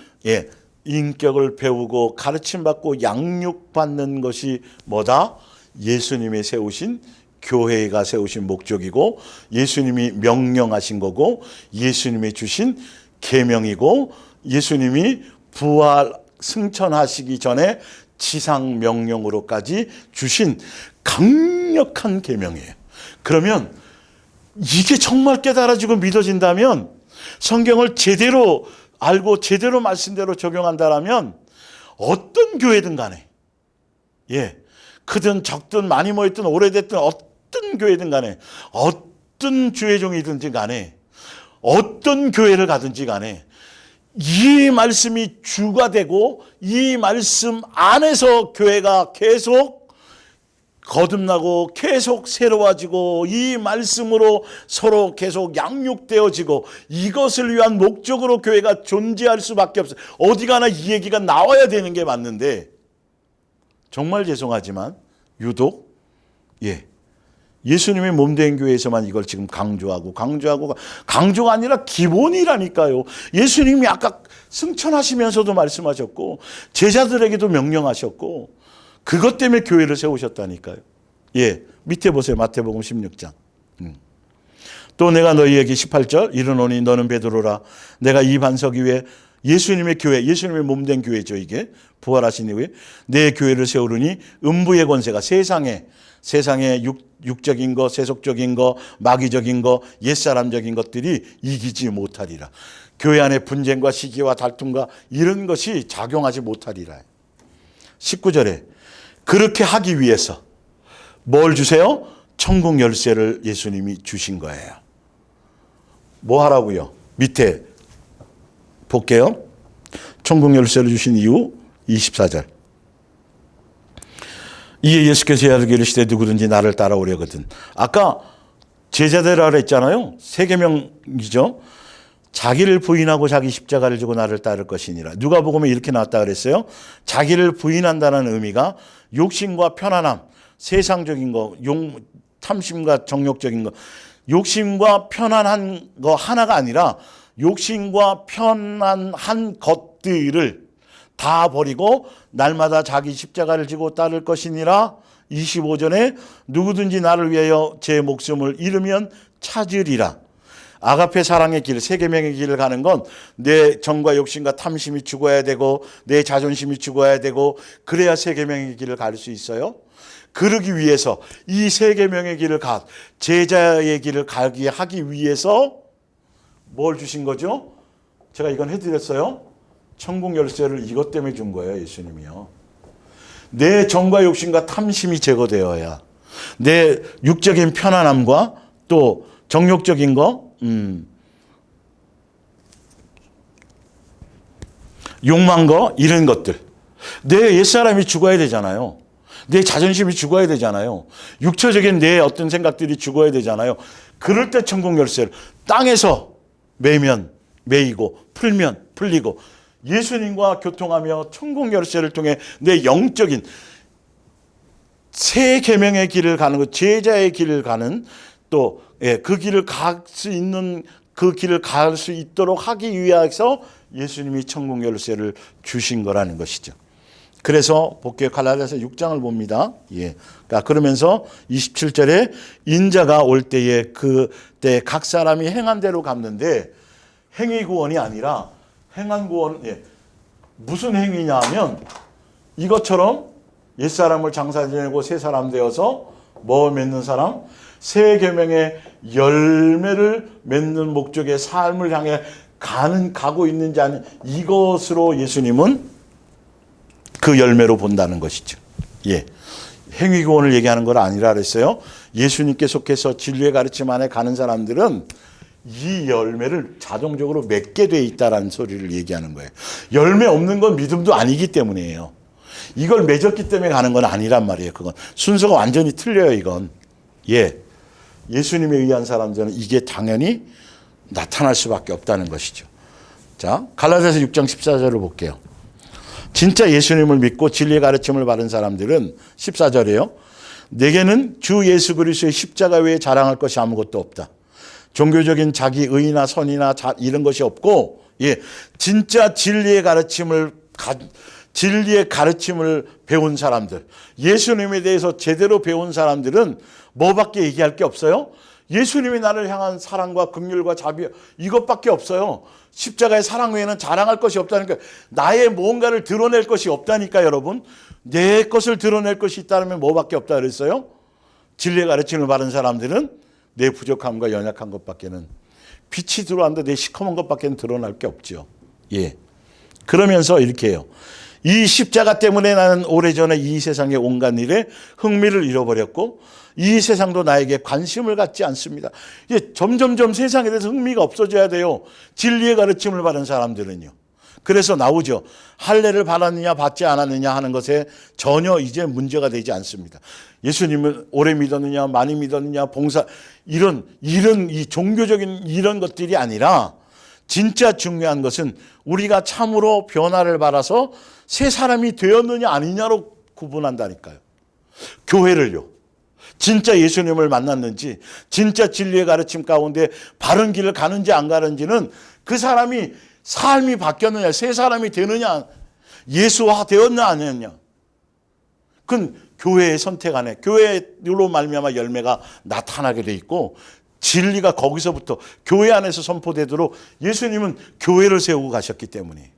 배우고 가르침받고 양육받는 것이 뭐다? 예수님이 세우신, 교회가 세우신 목적이고 예수님이 명령하신 거고 예수님이 주신 계명이고 예수님이 부활 승천하시기 전에 지상 명령으로까지 주신 강력한 계명이에요. 그러면 이게 정말 깨달아지고 믿어진다면, 성경을 제대로 알고 제대로 말씀대로 적용한다라면 어떤 교회든 간에, 크든 적든 많이 모였든 오래됐든 어떤 교회든 간에, 어떤 주의 종이든지 간에, 어떤 교회를 가든지 간에 이 말씀이 주가 되고 이 말씀 안에서 교회가 계속 거듭나고 계속 새로워지고 이 말씀으로 서로 계속 양육되어지고 이것을 위한 목적으로 교회가 존재할 수밖에 없어요. 어디 가나 이 얘기가 나와야 되는 게 맞는데, 정말 죄송하지만 유독 예수님의 몸된 교회에서만 이걸 지금 강조가 아니라 기본이라니까요. 예수님이 아까 승천하시면서도 말씀하셨고 제자들에게도 명령하셨고 그것 때문에 교회를 세우셨다니까요. 밑에 보세요. 마태복음 16장. 또 내가 너희에게 18절 이르노니 너는 베드로라. 내가 이 반석 위에 예수님의 교회, 예수님의 몸된 교회죠. 이게 부활하신 이후에 내 교회를 세우르니 음부의 권세가 세상에 육적인 거, 세속적인 거, 마귀적인 거, 옛사람적인 것들이 이기지 못하리라. 교회 안에 분쟁과 시기와 다툼과 이런 것이 작용하지 못하리라. 19절에 그렇게 하기 위해서 뭘 주세요? 천국 열쇠를 예수님이 주신 거예요. 뭐 하라고요? 밑에 볼게요. 천국 열쇠를 주신 이유 24절. 이에 예수께서 이르시되 누구든지 나를 따라오려거든. 아까 제자들이라 그랬잖아요. 세 계명이죠. 자기를 부인하고 자기 십자가를 지고 나를 따를 것이니라. 누가복음에 이렇게 나왔다 그랬어요. 자기를 부인한다는 의미가 욕심과 편안함, 세상적인 거, 탐심과 정욕적인 거, 욕심과 편안한 거 하나가 아니라 욕심과 편안한 것들을 다 버리고 날마다 자기 십자가를 지고 따를 것이니라. 25절에 누구든지 나를 위하여 제 목숨을 잃으면 찾으리라. 아가페 사랑의 길, 세 계명의 길을 가는 건 내 정과 욕심과 탐심이 죽어야 되고 내 자존심이 죽어야 되고 그래야 세 계명의 길을 갈 수 있어요. 그러기 위해서 이 세 계명의 길을 제자의 길을 가게 하기 위해서 뭘 주신 거죠? 제가 이건 해드렸어요. 천국 열쇠를 이것 때문에 준 거예요. 예수님이요. 내 정과 욕심과 탐심이 제거되어야 내 육적인 편안함과 또 정욕적인 거, 욕망 거, 이런 것들. 내 옛사람이 죽어야 되잖아요. 내 자존심이 죽어야 되잖아요. 육체적인 내 어떤 생각들이 죽어야 되잖아요. 그럴 때 천국 열쇠를 땅에서 매이고 풀면 풀리고 예수님과 교통하며 천국 열쇠를 통해 내 영적인 새 계명의 길을 가는 것, 제자의 길을 가는 또 그 길을 갈 수 있는 그 길을 갈 수 있도록 하기 위해서 예수님이 천국 열쇠를 주신 거라는 것이죠. 그래서 볼게요. 갈라디아서 6장을 봅니다. 그러면서 27절에 인자가 올 때에 그때 각 사람이 행한 대로 갚는데 행위 구원이 아니라 행한 구원, 무슨 행위냐 하면 이것처럼 옛사람을 장사 지내고 새 사람 되어서 뭐 맺는 사람? 새 계명의 열매를 맺는 목적의 삶을 향해 가고 있는지 아닌 이것으로 예수님은 그 열매로 본다는 것이죠. 행위 구원을 얘기하는 건 아니라 그랬어요. 예수님께 속해서 진리의 가르침 안에 가는 사람들은 이 열매를 자동적으로 맺게 돼 있다라는 소리를 얘기하는 거예요. 열매 없는 건 믿음도 아니기 때문이에요. 이걸 맺었기 때문에 가는 건 아니란 말이에요. 그건 순서가 완전히 틀려요. 이건 예수님에 의한 사람들은 이게 당연히 나타날 수밖에 없다는 것이죠. 자, 갈라디아서 6장 14절을 볼게요. 진짜 예수님을 믿고 진리의 가르침을 받은 사람들은 14절이에요. 내게는 주 예수 그리스도의 십자가 외에 자랑할 것이 아무것도 없다. 종교적인 자기 의나 선이나 이런 것이 없고, 진짜 진리의 가르침을 배운 사람들, 예수님에 대해서 제대로 배운 사람들은 뭐밖에 얘기할 게 없어요? 예수님이 나를 향한 사랑과 긍휼과 자비, 이것밖에 없어요. 십자가의 사랑 외에는 자랑할 것이 없다니까. 나의 뭔가를 드러낼 것이 없다니까. 여러분, 내 것을 드러낼 것이 있다면 뭐밖에 없다 그랬어요? 진리의 가르침을 받은 사람들은 내 부족함과 연약한 것밖에는, 빛이 들어왔는데 내 시커먼 것밖에는 드러날 게 없죠. 그러면서 이렇게 해요. 이 십자가 때문에 나는 오래전에 이 세상의 온갖 일에 흥미를 잃어버렸고 이 세상도 나에게 관심을 갖지 않습니다. 점점점 세상에 대해서 흥미가 없어져야 돼요. 진리의 가르침을 받은 사람들은요. 그래서 나오죠. 할례를 받았느냐 받지 않았느냐 하는 것에 전혀 이제 문제가 되지 않습니다. 예수님을 오래 믿었느냐 많이 믿었느냐 봉사 이런 이 종교적인 이런 것들이 아니라 진짜 중요한 것은 우리가 참으로 변화를 받아서 새 사람이 되었느냐 아니냐로 구분한다니까요. 교회를요. 진짜 예수님을 만났는지 진짜 진리의 가르침 가운데 바른 길을 가는지 안 가는지는 그 사람이 삶이 바뀌었느냐 새 사람이 되느냐 예수화 되었냐 안 되었냐 그건 교회의 선택 안에 교회로 말미암아 열매가 나타나게 돼 있고 진리가 거기서부터 교회 안에서 선포되도록 예수님은 교회를 세우고 가셨기 때문에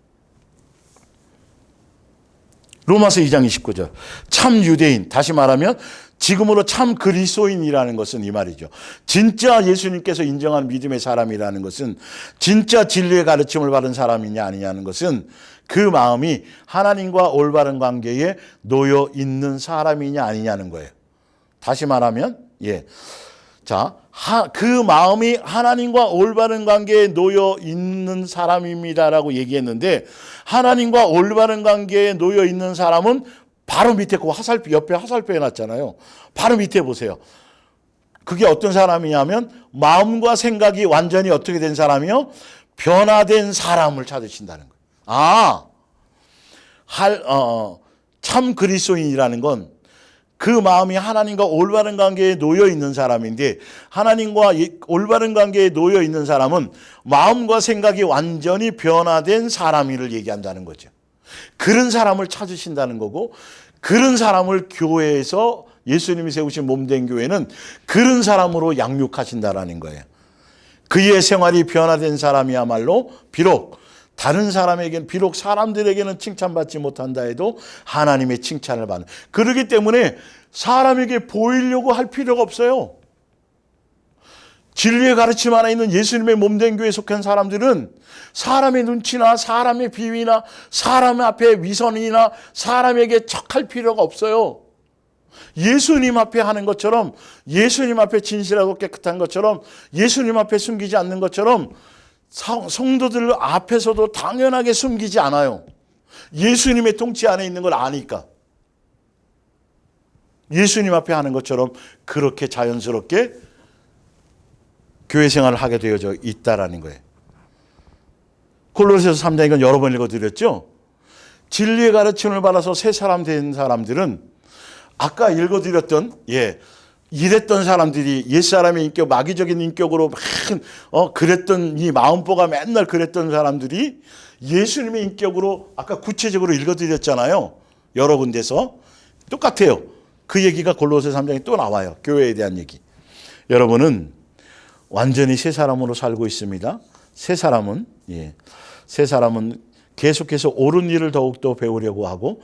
로마서 2장 29절 참 유대인 다시 말하면 지금으로 참 그리스도인이라는 것은 이 말이죠. 진짜 예수님께서 인정한 믿음의 사람이라는 것은 진짜 진리의 가르침을 받은 사람이냐 아니냐는 것은 그 마음이 하나님과 올바른 관계에 놓여 있는 사람이냐 아니냐는 거예요. 다시 말하면 그 마음이 하나님과 올바른 관계에 놓여 있는 사람입니다라고 얘기했는데 하나님과 올바른 관계에 놓여 있는 사람은 바로 밑에 그 화살표 옆에 화살표 해놨잖아요. 바로 밑에 보세요. 그게 어떤 사람이냐면 마음과 생각이 완전히 어떻게 된 사람이요? 변화된 사람을 찾으신다는 거예요. 참 그리스도인이라는 건 그 마음이 하나님과 올바른 관계에 놓여 있는 사람인데 하나님과 올바른 관계에 놓여 있는 사람은 마음과 생각이 완전히 변화된 사람을 얘기한다는 거죠. 그런 사람을 찾으신다는 거고 그런 사람을 교회에서 예수님이 세우신 몸된 교회는 그런 사람으로 양육하신다라는 거예요. 그의 생활이 변화된 사람이야말로 비록 다른 사람에게는 비록 사람들에게는 칭찬받지 못한다 해도 하나님의 칭찬을 받는 그렇기 때문에 사람에게 보이려고 할 필요가 없어요. 진리의 가르침 안에 있는 예수님의 몸된 교회에 속한 사람들은 사람의 눈치나 사람의 비위나 사람 앞에 위선이나 사람에게 척할 필요가 없어요. 예수님 앞에 하는 것처럼 예수님 앞에 진실하고 깨끗한 것처럼 예수님 앞에 숨기지 않는 것처럼 성도들 앞에서도 당연하게 숨기지 않아요. 예수님의 통치 안에 있는 걸 아니까. 예수님 앞에 하는 것처럼 그렇게 자연스럽게 교회 생활을 하게 되어져 있다라는 거예요. 골로새서 3장 이건 여러 번 읽어드렸죠. 진리의 가르침을 받아서 새 사람 된 사람들은 아까 읽어드렸던 이랬던 사람들이 옛사람의 인격, 마귀적인 인격으로 막 그랬던 이 마음보가 맨날 그랬던 사람들이 예수님의 인격으로 아까 구체적으로 읽어드렸잖아요. 여러 군데서 똑같아요. 그 얘기가 골로새 3장에 또 나와요. 교회에 대한 얘기. 여러분은 완전히 새 사람으로 살고 있습니다. 새 사람은 계속해서 옳은 일을 더욱더 배우려고 하고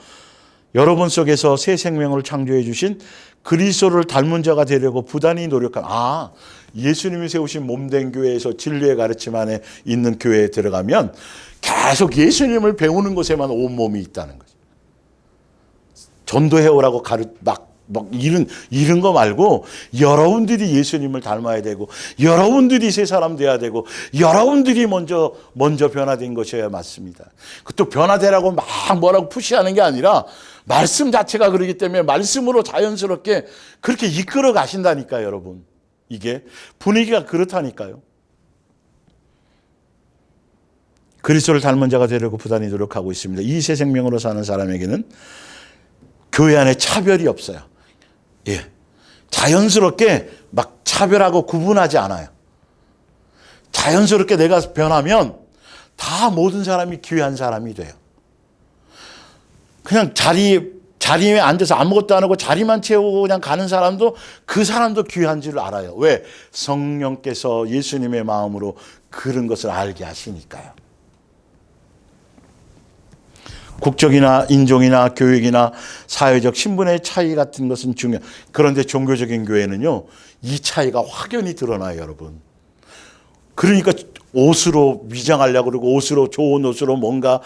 여러분 속에서 새 생명을 창조해 주신 그리스도를 닮은 자가 되려고 부단히 노력한 예수님이 세우신 몸된 교회에서 진리의 가르침 안에 있는 교회에 들어가면 계속 예수님을 배우는 것에만 온몸이 있다는 거죠. 전도해 오라고 막 이런 거 말고 여러분들이 예수님을 닮아야 되고 여러분들이 새 사람 돼야 되고 여러분들이 먼저 변화된 것이어야 맞습니다. 그것도 변화되라고 막 뭐라고 푸시하는 게 아니라 말씀 자체가 그러기 때문에 말씀으로 자연스럽게 그렇게 이끌어 가신다니까요, 여러분. 이게 분위기가 그렇다니까요. 그리스도를 닮은 자가 되려고 부단히 노력하고 있습니다. 이 새 생명으로 사는 사람에게는 교회 안에 차별이 없어요. 자연스럽게 막 차별하고 구분하지 않아요. 자연스럽게 내가 변하면 다 모든 사람이 귀한 사람이 돼요. 그냥 자리에 앉아서 아무것도 안 하고 자리만 채우고 그냥 가는 사람도 그 사람도 귀한 줄 알아요. 왜? 성령께서 예수님의 마음으로 그런 것을 알게 하시니까요. 국적이나 인종이나 교육이나 사회적 신분의 차이 같은 것은 중요해요. 그런데 종교적인 교회는요, 이 차이가 확연히 드러나요, 여러분. 그러니까 옷으로 위장하려고 그러고 옷으로 좋은 옷으로 뭔가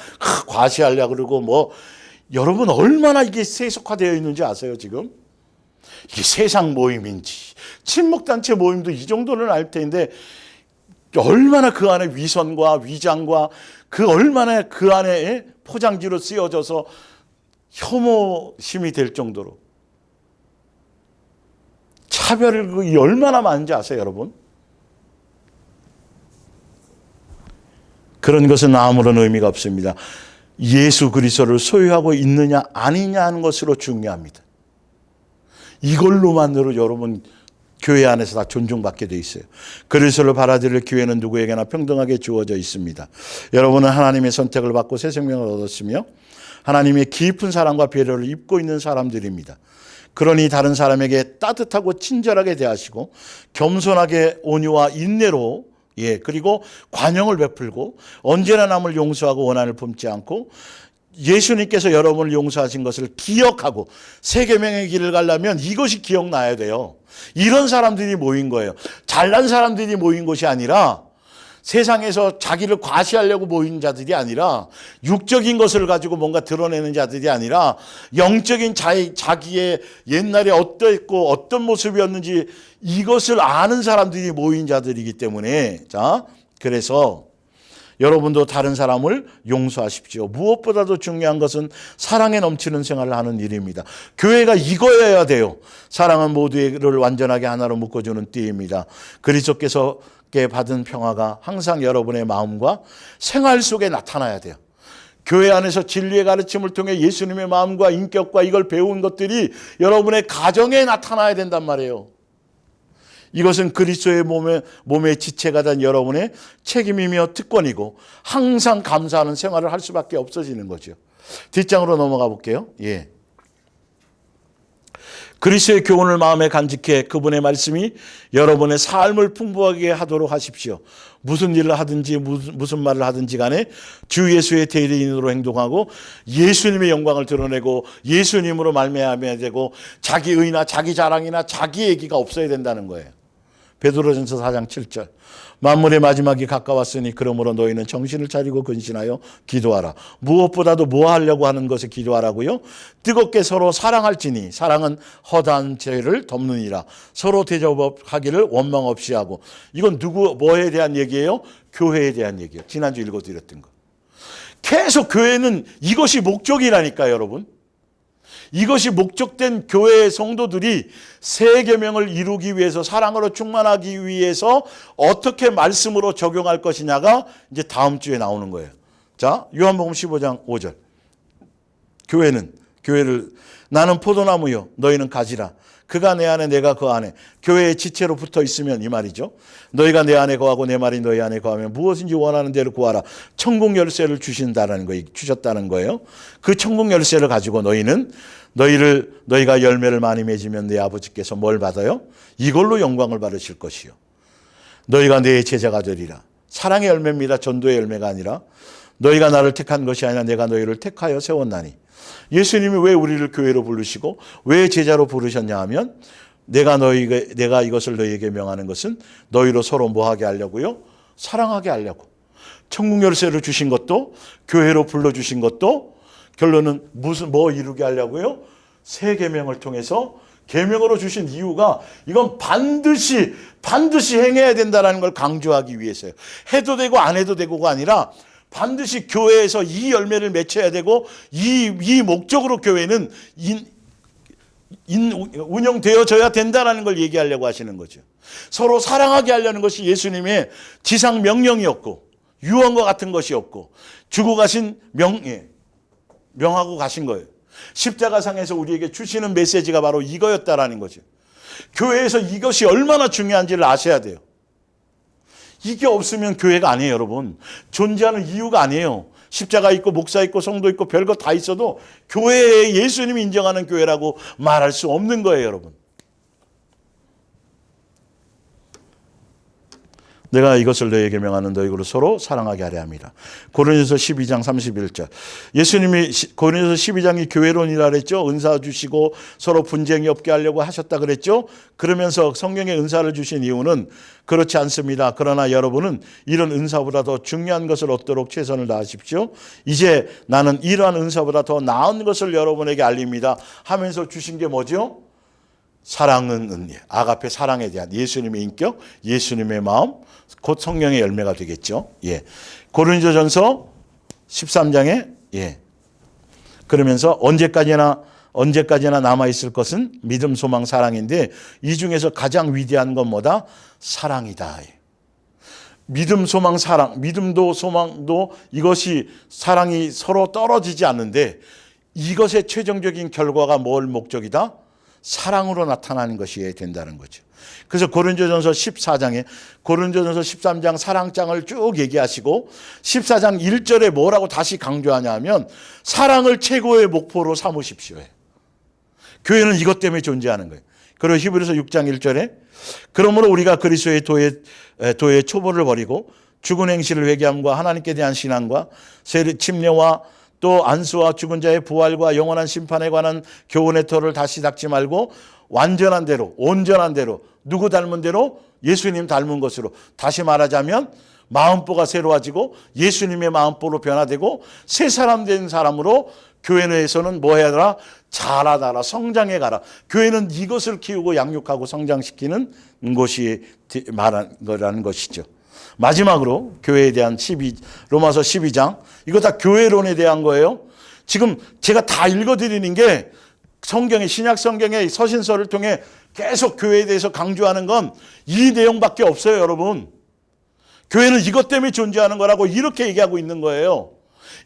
과시하려고 그러고 여러분 얼마나 이게 세속화되어 있는지 아세요, 지금? 이게 세상 모임인지 친목단체 모임도 이 정도는 알 텐데 얼마나 그 안에 위선과 위장과 얼마나 그 안에 포장지로 쓰여져서 혐오심이 될 정도로 차별이 얼마나 많은지 아세요, 여러분? 그런 것은 아무런 의미가 없습니다. 예수 그리스도를 소유하고 있느냐 아니냐 하는 것으로 중요합니다. 이걸로만으로 여러분 교회 안에서 다 존중받게 돼 있어요. 그리스도를 받아들일 기회는 누구에게나 평등하게 주어져 있습니다. 여러분은 하나님의 선택을 받고 새 생명을 얻었으며 하나님의 깊은 사랑과 배려를 입고 있는 사람들입니다. 그러니 다른 사람에게 따뜻하고 친절하게 대하시고 겸손하게 온유와 인내로 그리고 관용을 베풀고 언제나 남을 용서하고 원한을 품지 않고 예수님께서 여러분을 용서하신 것을 기억하고 새 계명의 길을 가려면 이것이 기억나야 돼요. 이런 사람들이 모인 거예요. 잘난 사람들이 모인 것이 아니라 세상에서 자기를 과시하려고 모인 자들이 아니라 육적인 것을 가지고 뭔가 드러내는 자들이 아니라 영적인 자기의 옛날에 어떠했고 어떤 모습이었는지 이것을 아는 사람들이 모인 자들이기 때문에 그래서 여러분도 다른 사람을 용서하십시오. 무엇보다도 중요한 것은 사랑에 넘치는 생활을 하는 일입니다. 교회가 이거여야 돼요. 사랑은 모두를 완전하게 하나로 묶어주는 띠입니다. 그리스도께서 받은 평화가 항상 여러분의 마음과 생활 속에 나타나야 돼요. 교회 안에서 진리의 가르침을 통해 예수님의 마음과 인격과 이걸 배운 것들이 여러분의 가정에 나타나야 된단 말이에요. 이것은 그리스도의 몸의 지체가 된 여러분의 책임이며 특권이고 항상 감사하는 생활을 할 수밖에 없어지는 거죠. 뒷장으로 넘어가 볼게요. 그리스도의 교훈을 마음에 간직해 그분의 말씀이 여러분의 삶을 풍부하게 하도록 하십시오. 무슨 일을 하든지 무슨 말을 하든지 간에 주 예수의 대리인으로 행동하고 예수님의 영광을 드러내고 예수님으로 말미암아야 되고 자기 의나 자기 자랑이나 자기 얘기가 없어야 된다는 거예요. 베드로전서 4장 7절. 만물의 마지막이 가까웠으니 그러므로 너희는 정신을 차리고 근신하여 기도하라. 무엇보다도 뭐 하려고 하는 것에 기도하라고요? 뜨겁게 서로 사랑할지니 사랑은 허다한 죄를 덮느니라. 서로 대접하기를 원망 없이 하고. 이건 뭐에 대한 얘기예요? 교회에 대한 얘기예요. 지난주 읽어드렸던 거. 계속 교회는 이것이 목적이라니까요, 여러분. 이것이 목적된 교회의 성도들이 새 계명을 이루기 위해서, 사랑으로 충만하기 위해서 어떻게 말씀으로 적용할 것이냐가 이제 다음 주에 나오는 거예요. 자, 요한복음 15장 5절. 교회를 나는 포도나무요 너희는 가지라. 그가 내 안에 내가 그 안에. 교회의 지체로 붙어 있으면 이 말이죠. 너희가 내 안에 거하고 내 말이 너희 안에 거하면 무엇인지 원하는 대로 구하라. 천국 열쇠를 주셨다는 거예요. 그 천국 열쇠를 가지고 너희가 열매를 많이 맺으면 내 아버지께서 뭘 받아요? 이걸로 영광을 받으실 것이요. 너희가 내 제자가 되리라. 사랑의 열매입니다. 전도의 열매가 아니라. 너희가 나를 택한 것이 아니라 내가 너희를 택하여 세웠나니. 예수님이 왜 우리를 교회로 부르시고 왜 제자로 부르셨냐 하면 내가 이것을 너희에게 명하는 것은 너희로 서로 뭐하게 하려고요? 사랑하게 하려고. 천국 열쇠를 주신 것도, 교회로 불러주신 것도 결론은 뭐 이루게 하려고요? 새 계명을 통해서 계명으로 주신 이유가 이건 반드시 행해야 된다는 걸 강조하기 위해서요. 해도 되고 안 해도 되고가 아니라 반드시 교회에서 이 열매를 맺혀야 되고 이 목적으로 교회는 운영되어져야 된다는 걸 얘기하려고 하시는 거죠. 서로 사랑하게 하려는 것이 예수님의 지상 명령이었고 유언과 같은 것이었고 주고 가신 명하고 가신 거예요. 십자가상에서 우리에게 주시는 메시지가 바로 이거였다라는 거죠. 교회에서 이것이 얼마나 중요한지를 아셔야 돼요. 이게 없으면 교회가 아니에요, 여러분. 존재하는 이유가 아니에요. 십자가 있고 목사 있고 성도 있고 별거 다 있어도 교회에 예수님이 인정하는 교회라고 말할 수 없는 거예요, 여러분. 내가 이것을 너희에게 명하는 너희로 서로 사랑하게 하려 합니다. 고린도서 12장 31절. 예수님이 고린도서 12장이 교회론이라 그랬죠. 은사 주시고 서로 분쟁이 없게 하려고 하셨다 그랬죠. 그러면서 성령의 은사를 주신 이유는 그렇지 않습니다. 그러나 여러분은 이런 은사보다 더 중요한 것을 얻도록 최선을 다하십시오. 이제 나는 이러한 은사보다 더 나은 것을 여러분에게 알립니다 하면서 주신 게 뭐죠? 사랑은 은혜, 아가페 사랑에 대한 예수님의 인격, 예수님의 마음, 곧 성령의 열매가 되겠죠. 예. 고린도전서 13장에 그러면서 언제까지나 남아 있을 것은 믿음, 소망, 사랑인데 이 중에서 가장 위대한 건 뭐다? 사랑이다. 믿음, 소망, 사랑, 믿음도 소망도 이것이 사랑이 서로 떨어지지 않는데 이것의 최종적인 결과가 뭘 목적이다? 사랑으로 나타나는 것이 된다는 거죠. 그래서 고린도전서 14장에 고린도전서 13장 사랑장을 쭉 얘기하시고 14장 1절에 뭐라고 다시 강조하냐 하면 사랑을 최고의 목표로 삼으십시오. 교회는 이것 때문에 존재하는 거예요. 그리고 히브리서 6장 1절에 그러므로 우리가 그리스도의 도의 초보를 버리고 죽은 행실을 회개함과 하나님께 대한 신앙과 침례와 또 안수와 죽은 자의 부활과 영원한 심판에 관한 교훈의 터를 다시 닦지 말고 완전한 대로, 온전한 대로, 누구 닮은 대로? 예수님 닮은 것으로. 다시 말하자면 마음보가 새로워지고 예수님의 마음보로 변화되고 새 사람 된 사람으로 교회 내에서는 뭐 해야 하라? 자라다라, 성장해 가라. 교회는 이것을 키우고 양육하고 성장시키는 것이 말한 거라는 것이죠. 마지막으로 교회에 대한 로마서 12장, 이거 다 교회론에 대한 거예요. 지금 제가 다 읽어드리는 게 성경의 신약 성경의 서신서를 통해 계속 교회에 대해서 강조하는 건 이 내용밖에 없어요, 여러분. 교회는 이것 때문에 존재하는 거라고 이렇게 얘기하고 있는 거예요.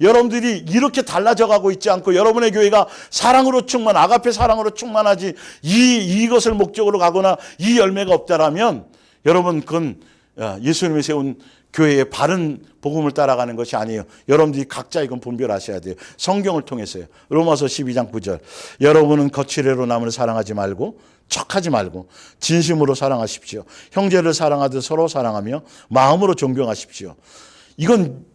여러분들이 이렇게 달라져 가고 있지 않고 여러분의 교회가 사랑으로 아가페 사랑으로 충만하지 이것을 목적으로 가거나 이 열매가 없다라면 여러분 그건 예수님이 세운 교회의 바른 복음을 따라가는 것이 아니에요. 여러분들이 각자 이건 분별하셔야 돼요. 성경을 통해서요. 로마서 12장 9절. 여러분은 거칠애로 남을 사랑하지 말고 척하지 말고 진심으로 사랑하십시오. 형제를 사랑하듯 서로 사랑하며 마음으로 존경하십시오. 이건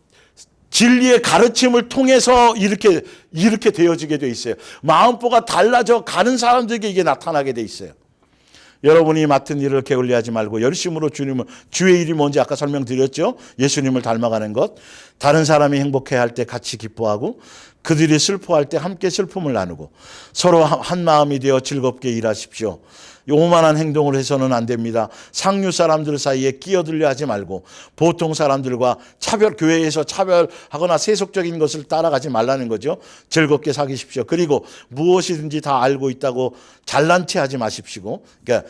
진리의 가르침을 통해서 이렇게 되어지게 돼 있어요. 마음보가 달라져 가는 사람들에게 이게 나타나게 돼 있어요. 여러분이 맡은 일을 게을리하지 말고 열심으로 주의 일이 뭔지 아까 설명드렸죠. 예수님을 닮아가는 것. 다른 사람이 행복해할 때 같이 기뻐하고 그들이 슬퍼할 때 함께 슬픔을 나누고 서로 한 마음이 되어 즐겁게 일하십시오. 오만한 행동을 해서는 안 됩니다. 상류 사람들 사이에 끼어들려 하지 말고 보통 사람들과 교회에서 차별하거나 세속적인 것을 따라가지 말라는 거죠. 즐겁게 사귀십시오. 그리고 무엇이든지 다 알고 있다고 잘난 체 하지 마십시오. 그러니까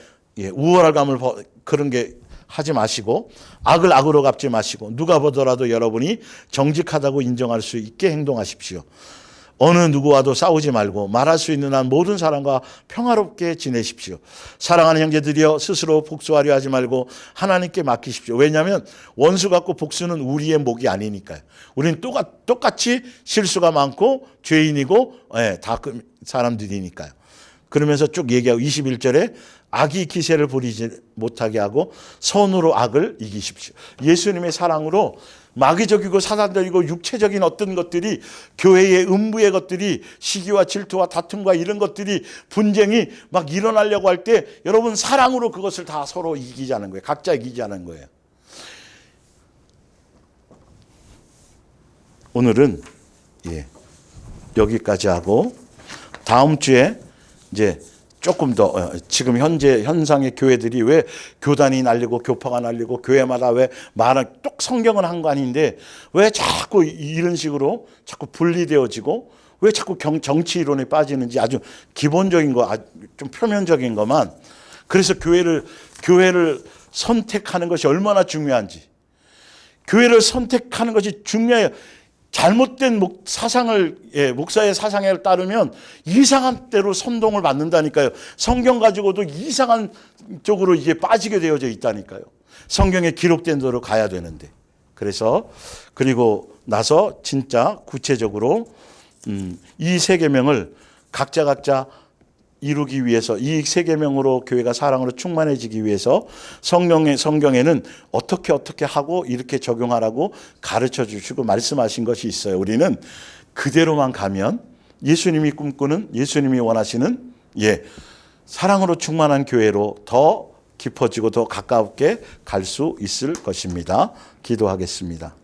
우월감을 그런 게 하지 마시고 악을 악으로 갚지 마시고 누가 보더라도 여러분이 정직하다고 인정할 수 있게 행동하십시오. 어느 누구와도 싸우지 말고 말할 수 있는 한 모든 사람과 평화롭게 지내십시오. 사랑하는 형제들이여 스스로 복수하려 하지 말고 하나님께 맡기십시오. 왜냐하면 원수 갖고 복수는 우리의 목이 아니니까요. 우리는 똑같이 실수가 많고 죄인이고 다 사람들이니까요. 그러면서 쭉 얘기하고 21절에 악이 기세를 부리지 못하게 하고 선으로 악을 이기십시오. 예수님의 사랑으로 마귀적이고 사단적이고 육체적인 어떤 것들이 교회의 음부의 것들이 시기와 질투와 다툼과 이런 것들이 분쟁이 막 일어나려고 할 때 여러분 사랑으로 그것을 다 서로 이기자는 거예요. 각자 이기자는 거예요. 오늘은 여기까지 하고 다음 주에 이제 조금 더 지금 현재 현상의 교회들이 왜 교단이 날리고 교파가 날리고 교회마다 왜 말은 똑 성경은 한 거 아닌데 왜 자꾸 이런 식으로 자꾸 분리되어지고 왜 자꾸 정치 이론에 빠지는지 아주 기본적인 거, 좀 표면적인 것만. 그래서 교회를 선택하는 것이 얼마나 중요한지, 교회를 선택하는 것이 중요해요. 잘못된 목사의 사상에 따르면 이상한 대로 선동을 받는다니까요. 성경 가지고도 이상한 쪽으로 이게 빠지게 되어져 있다니까요. 성경에 기록된 대로 가야 되는데. 그리고 나서 진짜 구체적으로 이 세 계명을 각자 이루기 위해서, 이 세 계명으로 교회가 사랑으로 충만해지기 위해서 성경에는 어떻게 하고 이렇게 적용하라고 가르쳐 주시고 말씀하신 것이 있어요. 우리는 그대로만 가면 예수님이 꿈꾸는, 예수님이 원하시는 사랑으로 충만한 교회로 더 깊어지고 더 가깝게 갈 수 있을 것입니다. 기도하겠습니다.